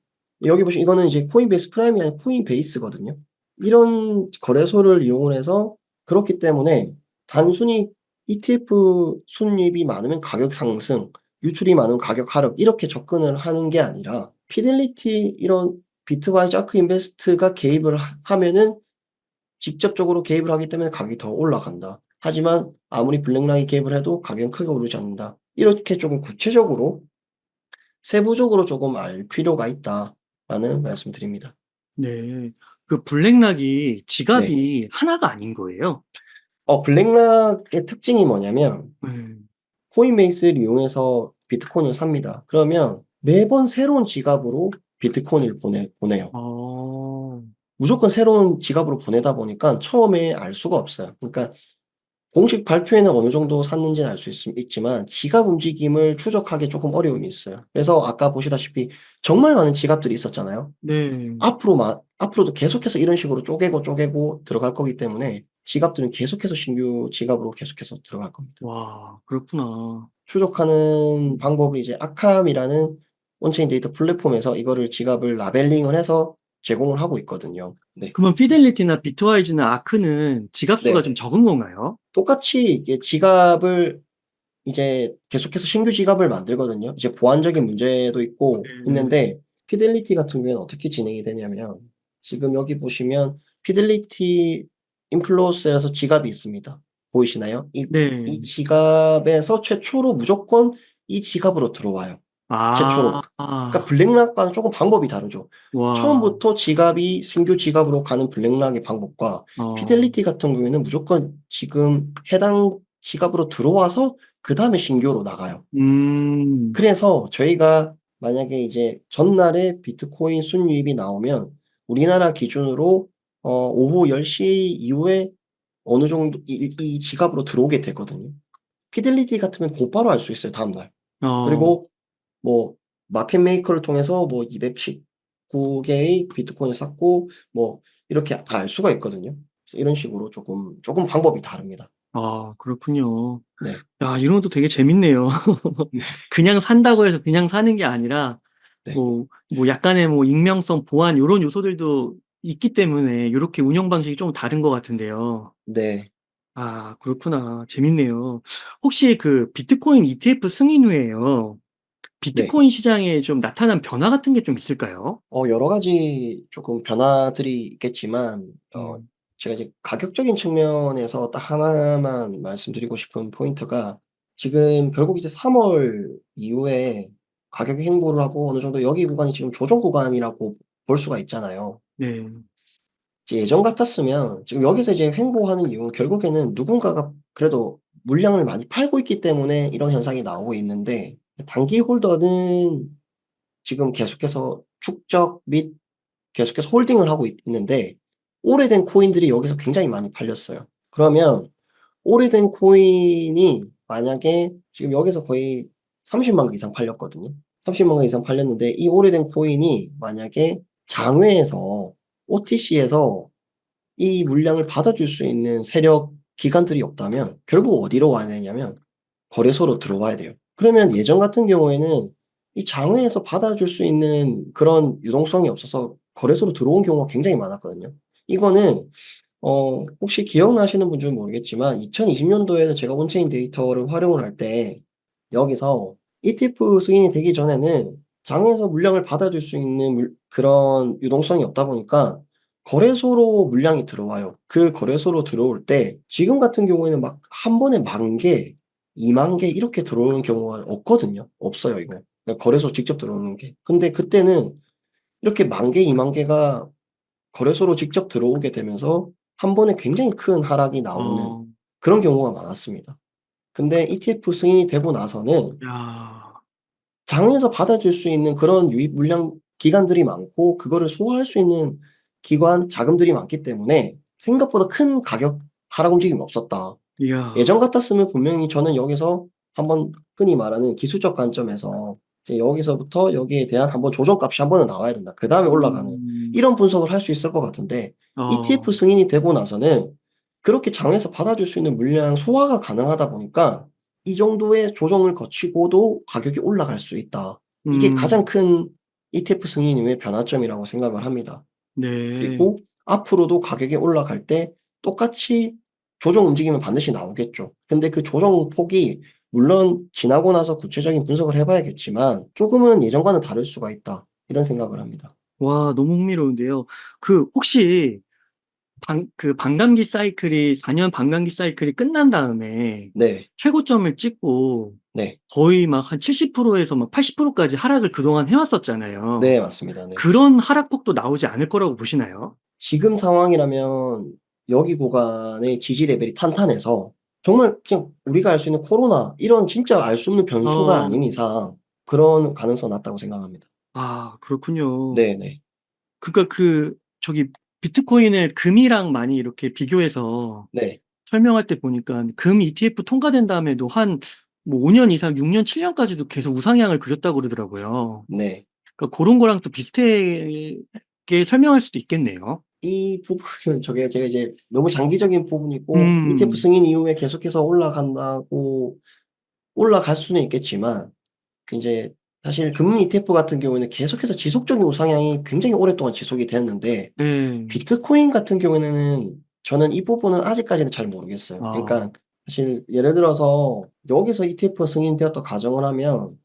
여기 보시면 이거는 이제 코인베이스 프라임이 아니라 코인베이스거든요. 이런 거래소를 이용을 해서 그렇기 때문에 단순히 ETF 순이입이 많으면 가격 상승, 유출이 많으면 가격 하락 이렇게 접근을 하는 게 아니라 피델리티 이런 비트와이즈 아크 인베스트가 개입을 하면은 직접적으로 개입을 하기 때문에 가격이 더 올라간다. 하지만 아무리 블랙락이 개입을 해도 가격은 크게 오르지 않는다. 이렇게 조금 구체적으로 세부적으로 조금 알 필요가 있다라는 말씀드립니다. 네. 그 블랙락이 네. 지갑이 하나가 아닌 거예요? 블랙락의 특징이 뭐냐면 네. 코인베이스를 이용해서 비트코인을 삽니다. 그러면 매번 새로운 지갑으로 비트코인을 보내요. 어. 무조건 새로운 지갑으로 보내다 보니까 처음에 알 수가 없어요. 그러니까 공식 발표에는 어느 정도 샀는지는 알 수 있지만 지갑 움직임을 추적하기에 조금 어려움이 있어요. 그래서 아까 보시다시피 정말 많은 지갑들이 있었잖아요. 네. 앞으로도 계속해서 이런 식으로 쪼개고 들어갈 거기 때문에 지갑들은 계속해서 신규 지갑으로 계속해서 들어갈 겁니다. 와, 그렇구나. 추적하는 방법을 이제 아캄이라는 온체인 데이터 플랫폼에서 이거를 지갑을 라벨링을 해서 제공을 하고 있거든요. 네. 그러면 그래서 피델리티나 비트와이즈나 아크는 지갑 수가 네. 좀 적은 건가요? 똑같이 이게 지갑을 이제 계속해서 신규 지갑을 만들거든요. 이제 보안적인 문제도 있고 네. 있는데 피델리티 같은 경우에는 어떻게 진행이 되냐면 지금 여기 보시면 피델리티 인플루언서에서 지갑이 있습니다. 보이시나요? 이 네. 지갑에서 최초로 무조건 이 지갑으로 들어와요. 최초로. 그러니까 아. 블랙락과는 쪼금 방법이 다르죠. 와. 처음부터 지갑이 신규 지갑으로 가는 블랙락의 방법과 어. 피델리티 같은 경우에는 무조건 지금 해당 지갑으로 들어와서 그다음에 신규로 나가요. 음. 그래서 저희가 만약에 이제 전날에 비트코인 순유입이 나오면 우리나라 기준으로 오후 10시 이후에 어느 정도 이 지갑으로 들어오게 되거든요. 피델리티 같은 경우는 곧바로 알 수 있어요, 다음 날. 어. 그리고 뭐 마켓 메이커를 통해서 뭐 219 개의 비트코인을 샀고 뭐 이렇게 다 알 수가 있거든요. 그래서 이런 식으로 조금 방법이 다릅니다. 아 그렇군요. 네. 야 이런 것도 되게 재밌네요. 네. 그냥 산다고 해서 그냥 사는 게 아니라 네. 뭐 약간의 뭐 익명성, 보안 요런 요소들도 있기 때문에 요렇게 운영 방식이 좀 다른 것 같은데요. 네. 아 그렇구나. 재밌네요. 혹시 그 비트코인 ETF 승인 후에요. 네. 비트코인 시장에 좀 나타난 변화 같은 게 좀 있을까요? 여러 가지 조금 변화들이 있겠지만 음. 제가 이제 가격적인 측면에서 딱 하나만 말씀드리고 싶은 포인트가 지금 결국 이제 3월 이후에 가격이 횡보를 하고 어느 정도 여기 구간이 지금 조정 구간이라고 볼 수가 있잖아요. 네. 이제 예전 같았으면 지금 여기서 이제 횡보하는 이유는 결국에는 누군가가 그래도 물량을 많이 팔고 있기 때문에 이런 현상이 나오고 있는데 단기 홀더는 지금 계속해서 축적 및 계속해서 홀딩을 하고 있는데 오래된 코인들이 여기서 굉장히 많이 팔렸어요. 그러면 오래된 코인이 만약에 지금 여기서 거의 300,000개 이상 팔렸거든요. 300,000개 이상 팔렸는데 이 오래된 코인이 만약에 장외에서 OTC에서 이 물량을 받아줄 수 있는 세력 기관들이 없다면 결국 어디로 와야 되냐면 거래소로 들어와야 돼요. 그러면 예전 같은 경우에는 이 장외에서 받아줄 수 있는 그런 유동성이 없어서 거래소로 들어온 경우가 굉장히 많았거든요. 이거는 혹시 기억나시는 분들은 모르겠지만 2020 년도에는 제가 온체인 데이터를 활용을 할 때 여기서 ETF 승인이 되기 전에는 장외에서 물량을 받아줄 수 있는 그런 유동성이 없다 보니까 거래소로 물량이 들어와요. 그 거래소로 들어올 때 지금 같은 경우에는 막 한 번에 10,000개, 20,000개 이렇게 들어오는 경우가 없거든요. 없어요 이거. 그러니까 거래소 직접 들어오는 게. 근데 그때는 이렇게 10,000개, 20,000개가 거래소로 직접 들어오게 되면서 한 번에 굉장히 큰 하락이 나오는 어. 그런 경우가 많았습니다. 근데 ETF 승인이 되고 나서는 야. 장에서 받아줄 수 있는 그런 유입 물량 기관들이 많고 그거를 소화할 수 있는 기관 자금들이 많기 때문에 생각보다 큰 가격 하락 움직임이 없었다. 이야. 예전 같았으면 분명히 저는 여기서 한번 흔히 말하는 기술적 관점에서 이제 여기서부터 여기에 대한 한번 조정값이 한 번은 나와야 된다. 그다음에 올라가는 음. 이런 분석을 할 수 있을 것 같은데 어. ETF 승인이 되고 나서는 그렇게 장에서 받아줄 수 있는 물량 소화가 가능하다 보니까 이 정도의 조정을 거치고도 가격이 올라갈 수 있다. 이게 가장 음. 큰 ETF 승인 이후의 변화점이라고 생각을 합니다. 네. 그리고 앞으로도 가격이 올라갈 때 똑같이 조정 움직임은 반드시 나오겠죠. 근데 그 조정 폭이 물론 지나고 나서 구체적인 분석을 해 봐야겠지만 '조금은 예전과는 다를 수가 있다.' 이런 생각을 합니다. 와 너무 흥미로운데요. 혹시 반감기 사이클이 4년 반감기 사이클이 끝난 다음에 네. 최고점을 찍고 네. 거의 막 한 70% 에서 막 80% 까지 하락을 그동안 해 왔었잖아요. 네 맞습니다. 네. 그런 하락폭도 나오지 않을 거라고 보시나요? 지금 상황이라면 여기 구간의 지지 레벨이 탄탄해서 정말 그냥 우리가 알 수 있는 코로나 이런 진짜 알 수 없는 변수가 어. 아닌 이상 그런 가능성은 낮다고 생각합니다. 아 그렇군요. 네네. 그러니까 저기 비트코인을 금이랑 많이 이렇게 비교해서 네. 설명할 때 보니까 금 ETF 통과된 다음에도 한 뭐 5년 이상 6년 7 년까지도 계속 우상향을 그렸다고 그러더라고요. 네. 그러니까 고런 거랑 또 비슷하게 설명할 수도 있겠네요. 이 부분은 저게 제가 이제 너무 장기적인 부분이고 ETF 음. 승인 이후에 계속해서 올라간다고 올라갈 수는 있겠지만 그 인제 사실 금 ETF 같은 경우에는 계속해서 지속적인 우상향이 굉장히 오랫동안 지속이 되었는데 네. 비트코인 같은 경우에는 저는 이 부분은 아직까지는 잘 모르겠어요. 아. 그러니까 사실 예를 들어서 여기서 ETF가 승인되었다 가정을 하면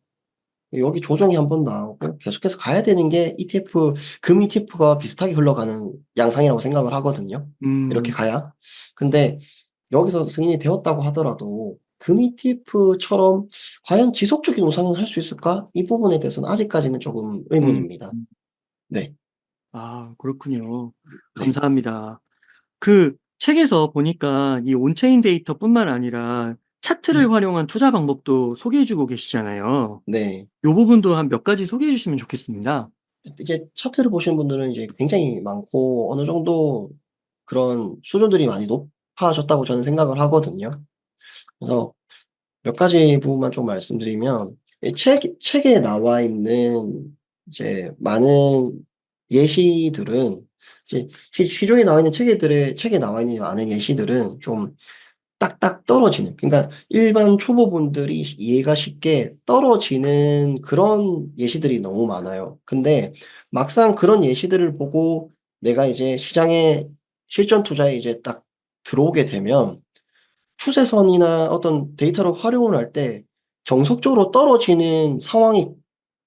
여기 조정이 한 번 나오고 계속해서 가야 되는 게 ETF, 금 ETF가 비슷하게 흘러가는 양상이라고 생각을 하거든요. 이렇게 음. 가야. 근데 여기서 승인이 되었다고 하더라도 금 ETF처럼 과연 지속적인 우상향을 할 수 있을까? 이 부분에 대해서는 아직까지는 조금 음. 의문입니다. 네. 아 그렇군요. 네. 감사합니다. 그 책에서 보니까 이 온체인 데이터뿐만 아니라 차트를 활용한 투자 방법도 소개해 주고 계시잖아요. 네. 요 부분도 한 몇 가지 소개해 주시면 좋겠습니다. 이제 차트를 보신 분들은 이제 굉장히 많고 어느 정도 그런 수준들이 많이 높아졌다고 저는 생각을 하거든요. 그래서 몇 가지 부분만 좀 말씀드리면 이 책에 나와 있는 이제 많은 예시들은 이제 시중에 나와 있는 책에 나와 있는 많은 예시들은 좀 딱딱 떨어지는, 그러니까 일반 초보분들이 이해가 쉽게 떨어지는 그런 예시들이 너무 많아요. 근데 막상 그런 예시들을 보고 내가 이제 시장에 실전 투자에 이제 딱 들어오게 되면 추세선이나 어떤 데이터를 활용을 할 때 정석적으로 떨어지는 상황이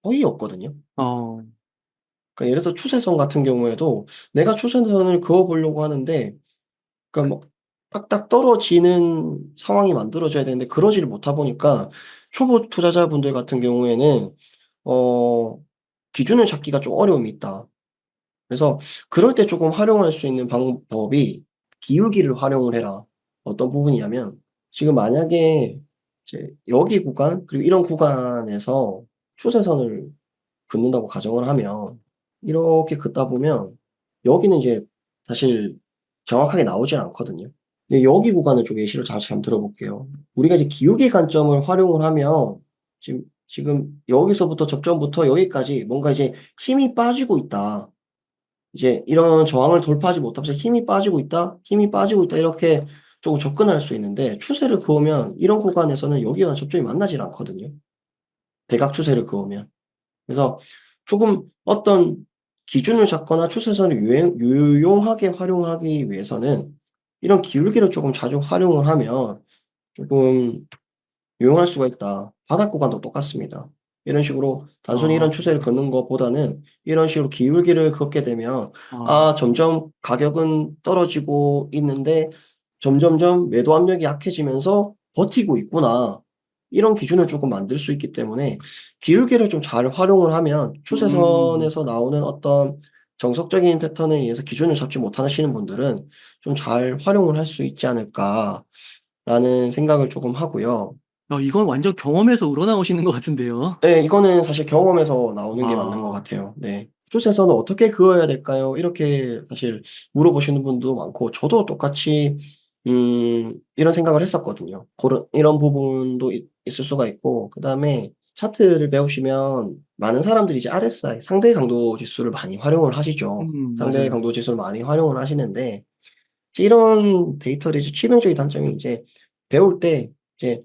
거의 없거든요. 어. 그러니까 예를 들어서 추세선 같은 경우에도 내가 추세선을 그어 보려고 하는데 그러니까 뭐 딱딱 떨어지는 상황이 만들어져야 되는데 그러지를 못하 보니까 초보 투자자분들 같은 경우에는 어 기준을 잡기가 좀 어려움이 있다. 그래서 그럴 때 쪼금 활용할 수 있는 방법이 기울기를 활용을 해라. 어떤 부분이냐면 지금 만약에 이제 여기 구간 그리고 이런 구간에서 추세선을 긋는다고 가정을 하면 이렇게 긋다 보면 여기는 이제 사실 정확하게 나오질 않거든요. 근데 여기 구간을 좀 예시로 다시 한번 들어 볼게요. 우리가 이제 기울기 관점을 활용을 하면 지금 여기서부터 접점부터 여기까지 뭔가 이제 힘이 빠지고 있다. 이제 이런 저항을 돌파하지 못하면서 힘이 빠지고 있다, 힘이 빠지고 있다 이렇게 조금 접근할 수 있는데 추세를 그으면 이런 구간에서는 여기와 접점이 만나질 않거든요, 대각 추세를 그으면. 그래서 조금 어떤 기준을 잡거나 추세선을 유용하게 활용하기 위해서는 이런 기울기를 조금 자주 활용을 하면 조금 유용할 수가 있다. 바닥 구간도 똑같습니다. 이런 식으로 단순히 어. 이런 추세를 긋는 것보다는 이런 식으로 기울기를 긋게 되면 어. '아 점점 가격은 떨어지고 있는데 점점점 매도 압력이 약해지면서 버티고 있구나.' 이런 기준을 쪼끔 만들 수 있기 때문에 기울기를 좀 잘 활용을 하면 음. 추세선에서 나오는 어떤 정석적인 패턴에 의해서 기준을 잡지 못하시는 분들은 좀 '잘 활용을 할 수 있지 않을까.'라는 생각을 조금 하고요. 이건 완전 경험에서 우러나오시는 것 같은데요. 네. 이거는 사실 경험에서 나오는 게 맞는 것 와. 같아요. 네. "숏에서는 어떻게 그어야 될까요?" 이렇게 사실 물어보시는 분도 많고 저도 똑같이 이런 생각을 했었거든요. 고런 이런 부분도 있을 수가 있고 그다음에 차트를 배우시면 많은 사람들이 이제 RSI 상대 강도 지수를 많이 활용을 하시죠. 상대 맞아요. 강도 지수를 많이 활용을 하시는데 이제 이런 데이터들이 이제 치명적인 단점이 이제 배울 때 이제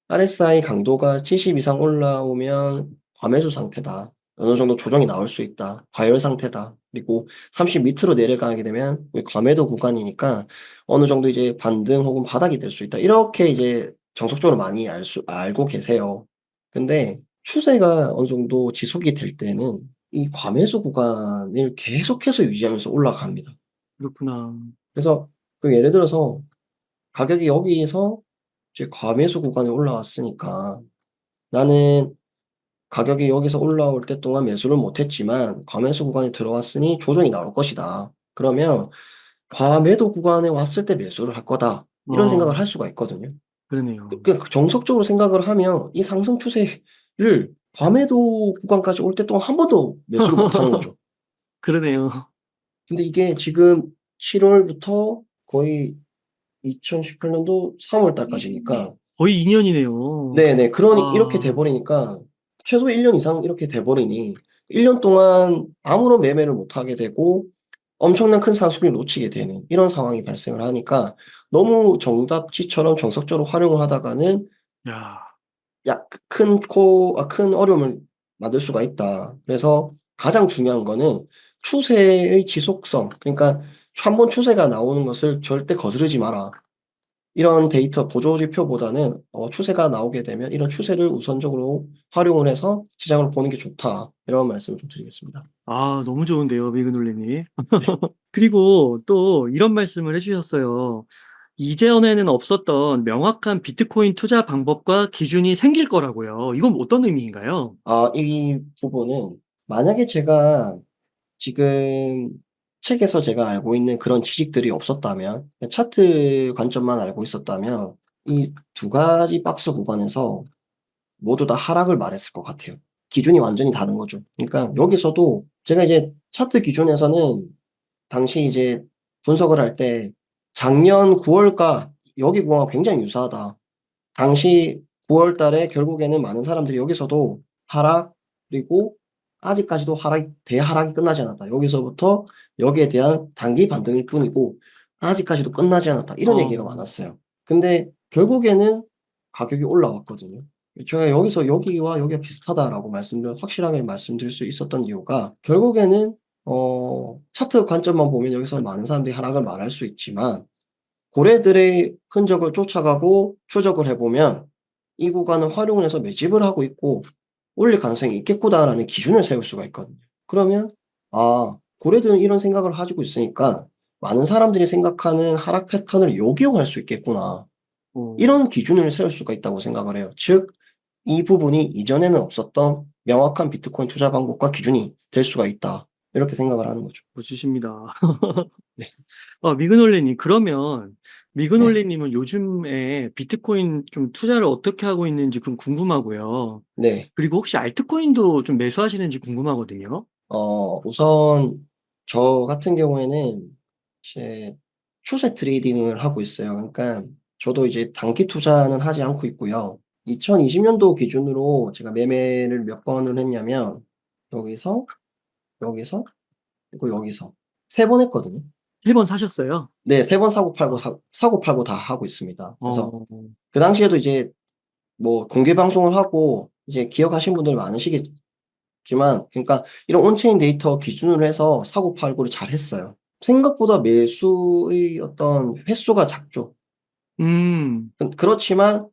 RSI 강도가 70 이상 올라오면 과매수 상태다. 어느 정도 조정이 나올 수 있다. 과열 상태다. 그리고 30 밑으로 내려가게 되면 과매도 구간이니까 어느 정도 이제 반등 혹은 바닥이 될 수 있다. 이렇게 이제 정석적으로 많이 알고 계세요. 근데 추세가 어느 정도 지속이 될 때는 이 과매수 구간을 계속해서 유지하면서 올라갑니다. 그렇구나. 그래서 예를 들어서 가격이 여기에서 이제 과매수 구간에 올라왔으니까 나는 가격이 여기서 올라올 때 동안 매수를 못 했지만 과매수 구간에 들어왔으니 조정이 나올 것이다. 그러면 '과매도 구간에 왔을 때 매수를 할 거다.' 이런 어. 생각을 할 수가 있거든요. 그러네요. 정석적으로 생각을 하면 이 상승 추세를 과매도 구간까지 올 때 동안 한 번도 매수를 못 하는 거죠. 그러네요. 근데 이게 지금 7 월부터 거의 2018 년도 3월 달까지니까 거의 2 년이네요. 네네. 이렇게 돼 와. 버리니까 최소 1년 이상 이렇게 돼 버리니 1년 동안 아무런 매매를 못 하게 되고 엄청난 큰 상승을 놓치게 되는 이런 상황이 발생을 하니까 너무 정답지처럼 정석적으로 활용을 하다가는 야. 약 큰 어려움을 만들 수가 있다. 그래서 가장 중요한 거는 추세의 지속성, 그러니까 한 번 추세가 나오는 것을 절대 거스르지 마라. 이런 데이터 보조 지표보다는 추세가 나오게 되면 이런 추세를 우선적으로 활용을 해서 시장을 보는 게 좋다. 이런 말씀을 좀 드리겠습니다. 아, 너무 좋은데요, 미그놀리님. 네. 그리고 또 이런 말씀을 해주셨어요. 이전에는 없었던 명확한 비트코인 투자 방법과 기준이 생길 거라고요. 이건 어떤 의미인가요? 이 부분은 만약에 제가 지금 책에서 제가 알고 있는 그런 지식들이 없었다면, 차트 관점만 알고 있었다면 이 두 가지 박스 구간에서 모두 다 하락을 말했을 것 같아요. 기준이 완전히 다른 거죠. 그러니까 여기서도 제가 이제 차트 기준에서는 당시 이제 분석을 할 때 작년 9 월과 여기 구간과 굉장히 유사하다. 당시 9월 달에 결국에는 많은 사람들이 여기서도 하락, 그리고 아직까지도 대하락이 끝나지 않았다. 여기서부터 여기에 대한 단기 반등일 뿐이고 아직까지도 끝나지 않았다. 이런 어, 얘기가 많았어요. 근데 결국에는 가격이 올라왔거든요. 제가 여기서 "여기와 여기가 비슷하다."라고 확실하게 말씀드릴 수 있었던 이유가 결국에는 차트 관점만 보면 여기서 많은 사람들이 하락을 말할 수 있지만 고래들의 흔적을 쫓아가고 추적을 해 보면 '이 구간을 활용을 해서 매집을 하고 있고 올릴 가능성이 있겠구나.'라는 기준을 세울 수가 있거든요. 그러면 '아 고래들은 이런 생각을 가지고 있으니까 많은 사람들이 생각하는 하락 패턴을 역이용할 수 있겠구나.' 어, 이런 기준을 세울 수가 있다고 생각을 해요. 즉 이 부분이 이전에는 없었던 명확한 비트코인 투자 방법과 기준이 될 수가 있다. 이렇게 생각을 하는 거죠. 멋지십니다. 네. 미그놀리님, 그러면 네. 미그놀리님은 요즘에 비트코인 좀 투자를 어떻게 하고 있는지 좀 궁금하고요. 네. 그리고 혹시 알트코인도 좀 매수하시는지 궁금하거든요. 우선 저 같은 경우에는 이제 추세 트레이딩을 하고 있어요. 그러니까 저도 이제 단기 투자는 하지 않고 있고요. 2020 년도 기준으로 제가 매매를 몇 번을 했냐면 여기서, 여기서, 그리고 여기서 3번 했거든요. 3번 사셨어요? 네. 3번 사고 팔고 다 하고 있습니다. 그래서 어, 그 당시에도 이제 뭐 공개 방송을 하고 이제 기억하시는 분들 많으시겠지만 그러니까 이런 온체인 데이터 기준으로 해서 사고 팔고를 잘했어요. 생각보다 매수의 어떤 횟수가 작죠. 음, 그렇지만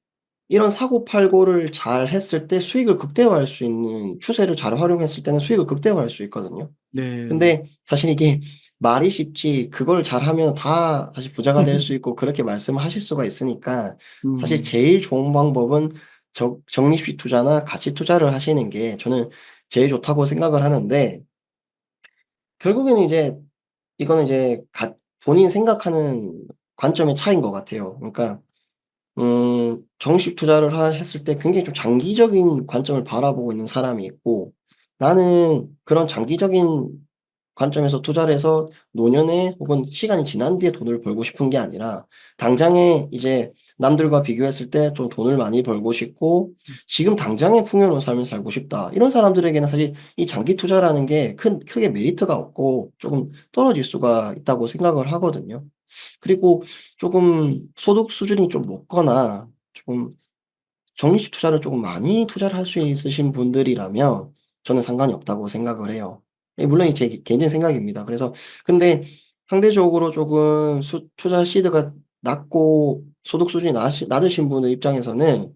이런 사고 팔고를 잘했을 때 수익을 극대화할 수 있는 추세를 잘 활용했을 때는 수익을 극대화할 수 있거든요. 네. 근데 사실 이게 말이 쉽지 그걸 잘하면 다 다시 부자가 될 수 있고 그렇게 말씀을 하실 수가 있으니까 사실 음, 제일 좋은 방법은 적립식 투자나 가치 투자를 하시는 게 저는 제일 좋다고 생각을 하는데 결국에는 이제 이거는 이제 본인이 생각하는 관점의 차이인 것 같아요. 그러니까 정식 투자를 했을 때 굉장히 좀 장기적인 관점을 바라보고 있는 사람이 있고 나는 그런 장기적인 관점에서 투자를 해서 노년에 혹은 시간이 지난 뒤에 돈을 벌고 싶은 게 아니라 당장에 이제 남들과 비교했을 때 좀 돈을 많이 벌고 싶고 지금 당장의 풍요로운 삶을 살고 싶다. 이런 사람들에게는 사실 이 장기 투자라는 게 크게 메리트가 없고 조금 떨어질 수가 있다고 생각을 하거든요. 그리고 조금 소득 수준이 좀 높거나 조금 적립식 투자를 조금 많이 투자를 할 수 있으신 분들이라면 저는 상관이 없다고 생각을 해요. 물론 이 제 개인적인 생각입니다. 그래서 근데 상대적으로 조금 투자 시드가 낮고 소득 수준이 낮으신 분의 입장에서는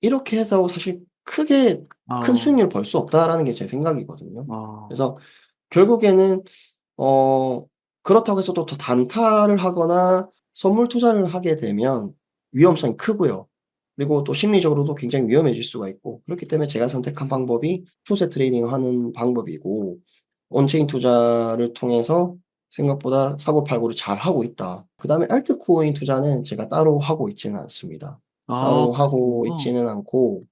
이렇게 해서 사실 크게 큰 아, 수익률을 벌 수 없다라는 게 제 생각이거든요. 아, 그래서 결국에는 어 그렇다고 해서 또 더 단타를 하거나 선물 투자를 하게 되면 위험성이 크고요. 그리고 또 심리적으로도 굉장히 위험해질 수가 있고 그렇기 때문에 제가 선택한 방법이 추세 트레이딩을 하는 방법이고 온체인 투자를 통해서 생각보다 사고팔고를 잘하고 있다. 그다음에 알트코인 투자는 제가 따로 하고 있지는 않습니다. 따로 하고 그러시군요. 있지는 않고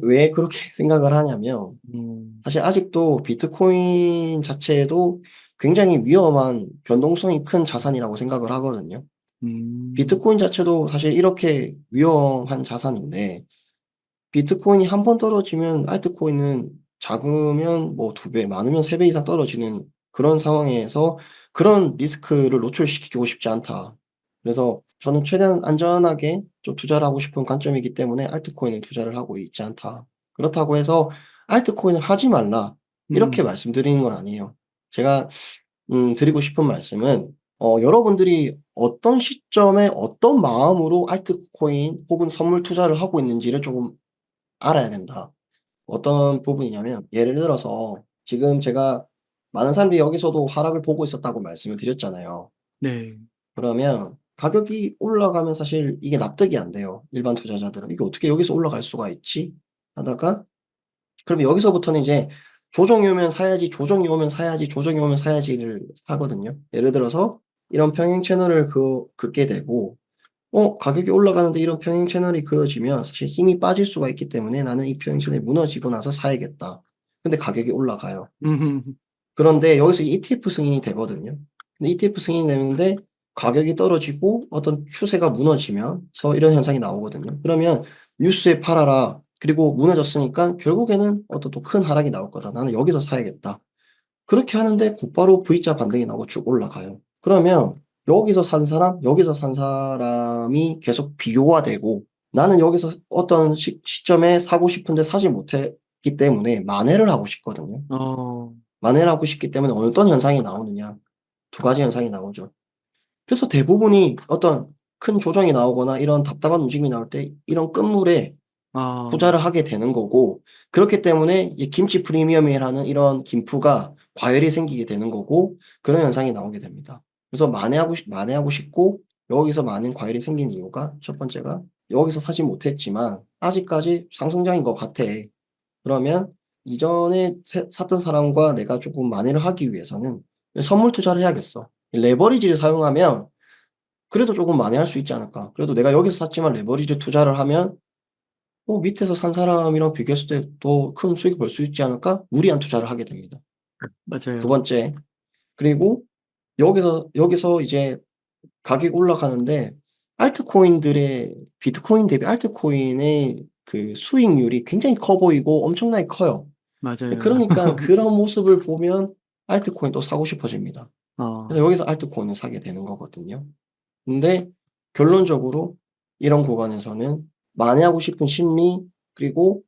왜 그렇게 생각을 하냐면 음, 사실 아직도 비트코인 자체도 굉장히 위험한 변동성이 큰 자산이라고 생각을 하거든요. 음, 비트코인 자체도 사실 이렇게 위험한 자산인데 비트코인이 한 번 떨어지면 알트코인은 작으면 뭐 2 배, 많으면 3배 이상 떨어지는 그런 상황에서 '그런 리스크를 노출시키고 싶지 않다.' 그래서 저는 최대한 안전하게 좀 투자를 하고 싶은 관점이기 때문에 '알트코인에 투자를 하고 있지 않다.' 그렇다고 해서 '알트코인을 하지 말라.' 이렇게 음, 말씀드리는 건 아니에요. 제가 드리고 싶은 말씀은 여러분들이 어떤 시점에 어떤 마음으로 알트코인 혹은 선물 투자를 하고 있는지를 조금 알아야 된다. 어떤 부분이냐면 예를 들어서 지금 제가 많은 사람들이 여기서도 하락을 보고 있었다고 말씀을 드렸잖아요. 네. 그러면 가격이 올라가면 사실 이게 납득이 안 돼요, 일반 투자자들은. '이게 어떻게 여기서 올라갈 수가 있지?' 하다가 그럼 여기서부터는 이제 조정이 오면 사야지, 조정이 오면 사야지, 조정이 오면 사야지를 하거든요. 예를 들어서 이런 평행 채널을 긋게 되고 가격이 올라가는데 이런 평행 채널이 그어지면 사실 힘이 빠질 수가 있기 때문에 '나는 이 평행 채널이 무너지고 나서 사야겠다.' 근데 가격이 올라가요. 그런데 여기서 ETF 승인이 되거든요. 근데 ETF 승인이 되는데 가격이 떨어지고 어떤 추세가 무너지면서 이런 현상이 나오거든요. 그러면 뉴스에 팔아라. 그리고 무너졌으니까 결국에는 어떤 또 큰 하락이 나올 거다. '나는 여기서 사야겠다.' 그렇게 하는데 곧바로 V자 반등이 나오고 쭉 올라가요. 그러면 여기서 산 사람, 여기서 산 사람이 계속 비교가 되고 나는 여기서 어떤 시점에 사고 싶은데 사지 못했기 때문에 만회를 하고 싶거든요. 어. 만회를 하고 싶기 때문에 어떤 현상이 나오느냐. 두 가지 현상이 나오죠. 그래서 대부분이 어떤 큰 조정이 나오거나 이런 답답한 움직임이 나올 때 이런 끝물에 아. 투자를 하게 되는 거고 그렇기 때문에 이 김치 프리미엄이라는 이런 김프가 과열이 생기게 되는 거고 그런 현상이 나오게 됩니다. 그래서 만회하고 싶고 여기서 많은 과열이 생긴 이유가 첫 번째가 여기서 사지 못했지만 아직까지 상승장인 것 같아. 그러면 이전에 샀던 사람과 내가 조금 만회를 하기 위해서는 선물 투자를 해야겠어. 레버리지를 사용하면 그래도 조금 만회할 수 있지 않을까. 그래도 내가 여기서 샀지만 레버리지 투자를 하면 밑에서 산 사람이랑 비교했을 때 더 큰 수익을 벌 수 있지 않을까? 무리한 투자를 하게 됩니다. 두 맞아요. 번째, 그리고 여기서 이제 가격이 올라가는데 알트코인들의 비트코인 대비 알트코인의 그 수익률이 굉장히 커 보이고 엄청나게 커요. 맞아요. 그러니까 그런 모습을 보면 알트코인 또 사고 싶어집니다. 어. 그래서 여기서 알트코인을 사게 되는 거거든요. 근데 결론적으로 이런 구간에서는 만회하고 싶은 심리 그리고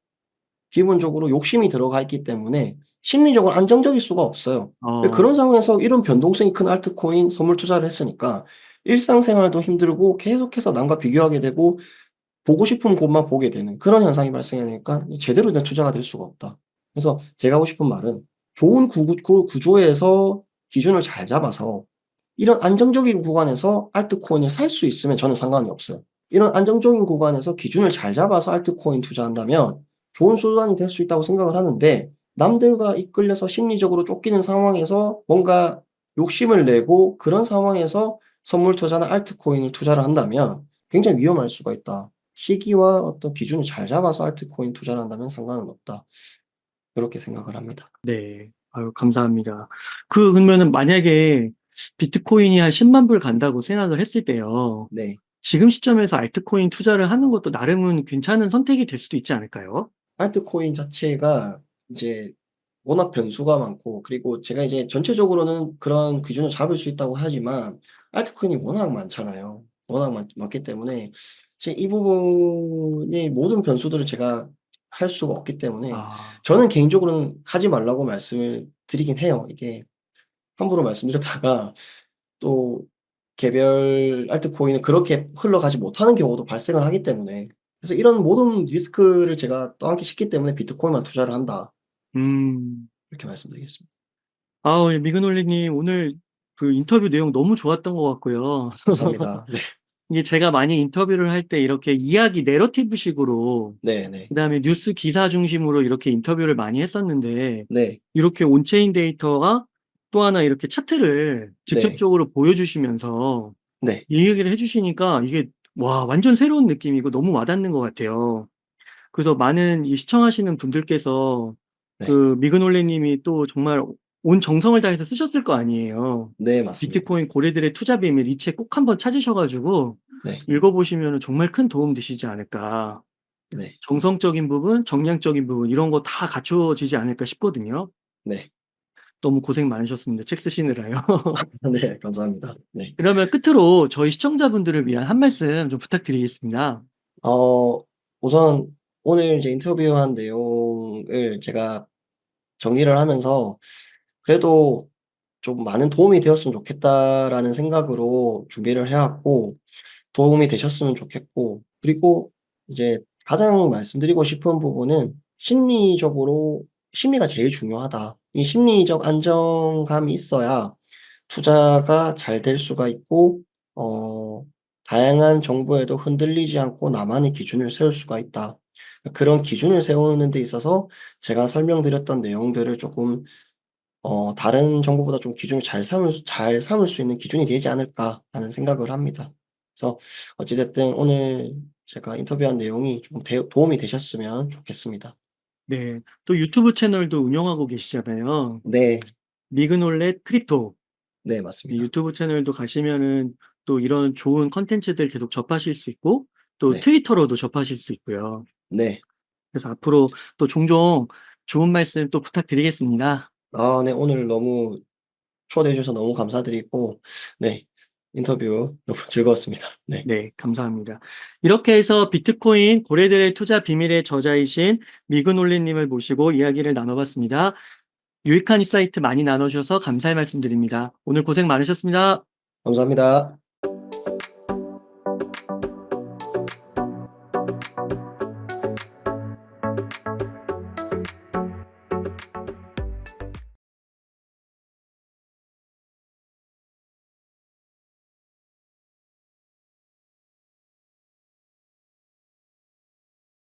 기본적으로 욕심이 들어가 있기 때문에 심리적으로 안정적일 수가 없어요. 그런 어. 상황에서 이런 변동성이 큰 알트코인 선물 투자를 했으니까 일상생활도 힘들고 계속해서 남과 비교하게 되고 보고 싶은 곳만 보게 되는 그런 현상이 발생하니까 제대로 된 투자가 될 수가 없다. 그래서 제가 하고 싶은 말은 좋은 구조에서 기준을 잘 잡아서 이런 안정적인 구간에서 알트코인을 살 수 있으면 저는 상관이 없어요. 이런 안정적인 구간에서 기준을 잘 잡아서 알트코인 투자한다면 좋은 수단이 될 수 있다고 생각을 하는데 남들과 이끌려서 심리적으로 쫓기는 상황에서 뭔가 욕심을 내고 그런 상황에서 선물 투자나 알트코인을 투자를 한다면 굉장히 위험할 수가 있다. 시기와 어떤 기준을 잘 잡아서 알트코인 투자를 한다면 상관은 없다. 그렇게 생각을 합니다. 네. 아유 감사합니다. 그러면은 만약에 비트코인이 한 10만 불 간다고 생각을 했을 때요. 네. 지금 시점에서 알트코인 투자를 하는 것도 나름은 괜찮은 선택이 될 수도 있지 않을까요? 알트코인 자체가 이제 워낙 변수가 많고 그리고 제가 이제 전체적으로는 그런 기준을 잡을 수 있다고 하지만 알트코인이 워낙 많잖아요. 워낙 많기 때문에 이 부분의 모든 변수들을 제가 할 수가 없기 때문에 아. 저는 개인적으로는 하지 말라고 말씀을 드리긴 해요. 이게 함부로 말씀드렸다가 또 개별 알트코인은 그렇게 흘러가지 못하는 경우도 발생을 하기 때문에 그래서 이런 모든 리스크를 제가 떠안기 싫기 때문에 비트코인만 투자를 한다. 음. 이렇게 말씀드리겠습니다. 아우 예 미그놀리님 오늘 그 인터뷰 내용 너무 좋았던 것 같고요. 감사합니다. 네. 이게 제가 많이 인터뷰를 할 때 이렇게 이야기 내러티브식으로 네네. 그다음에 뉴스 기사 중심으로 이렇게 인터뷰를 많이 했었는데 네. 이렇게 온체인 데이터가 또 하나 이렇게 차트를 네. 직접적으로 보여주시면서 네. 이 얘기를 해주시니까 이게 와 완전 새로운 느낌이고 너무 와닿는 것 같아요. 그래서 많은 이 시청하시는 분들께서 네. 그 미그놀레님이 또 정말 온 정성을 다해서 쓰셨을 거 아니에요. 네 맞습니다. 비트코인 고래들의 투자 비밀 이 책 꼭 한번 찾으셔 가지고 네. 읽어보시면 정말 큰 도움 되시지 않을까. 네. 정성적인 부분, 정량적인 부분 이런 거 다 갖춰지지 않을까 싶거든요. 네. 너무 고생 많으셨습니다. 책 쓰시느라요. 네. 감사합니다. 네. 그러면 끝으로 저희 시청자분들을 위한 한 말씀 좀 부탁드리겠습니다. 어 우선 오늘 이제 인터뷰한 내용을 제가 정리를 하면서 그래도 좀 많은 도움이 되었으면 좋겠다라는 생각으로 준비를 해 왔고 도움이 되셨으면 좋겠고 그리고 이제 가장 말씀드리고 싶은 부분은 심리가 제일 중요하다. 이 심리적 안정감이 있어야 투자가 잘 될 수가 있고 어 다양한 정보에도 흔들리지 않고 나만의 기준을 세울 수가 있다. 그런 기준을 세우는 데 있어서 제가 설명드렸던 내용들을 쪼끔 다른 정보보다 좀 기준을 잘 삼을 수 있는 기준이 되지 않을까라는 생각을 합니다. 그래서 어찌 됐든 오늘 제가 인터뷰한 내용이 좀 도움이 되셨으면 좋겠습니다. 네. 또 유튜브 채널도 운영하고 계시잖아요. 네. 미그놀렛 크립토. 네 이 맞습니다. 유튜브 채널도 가시면은 또 이런 좋은 콘텐츠들 계속 접하실 수 있고 또 네. 트위터로도 접하실 수 있고요. 네. 그래서 앞으로 또 종종 좋은 말씀 또 부탁드리겠습니다. 아 네 오늘 너무 초대해 주셔서 너무 감사드리고 네 인터뷰 너무 즐거웠습니다. 네. 네, 감사합니다. 이렇게 해서 비트코인 고래들의 투자 비밀의 저자이신 미그놀리 님을 모시고 이야기를 나눠봤습니다. 유익한 인사이트 많이 나눠주셔서 감사의 말씀드립니다. 오늘 고생 많으셨습니다. 감사합니다.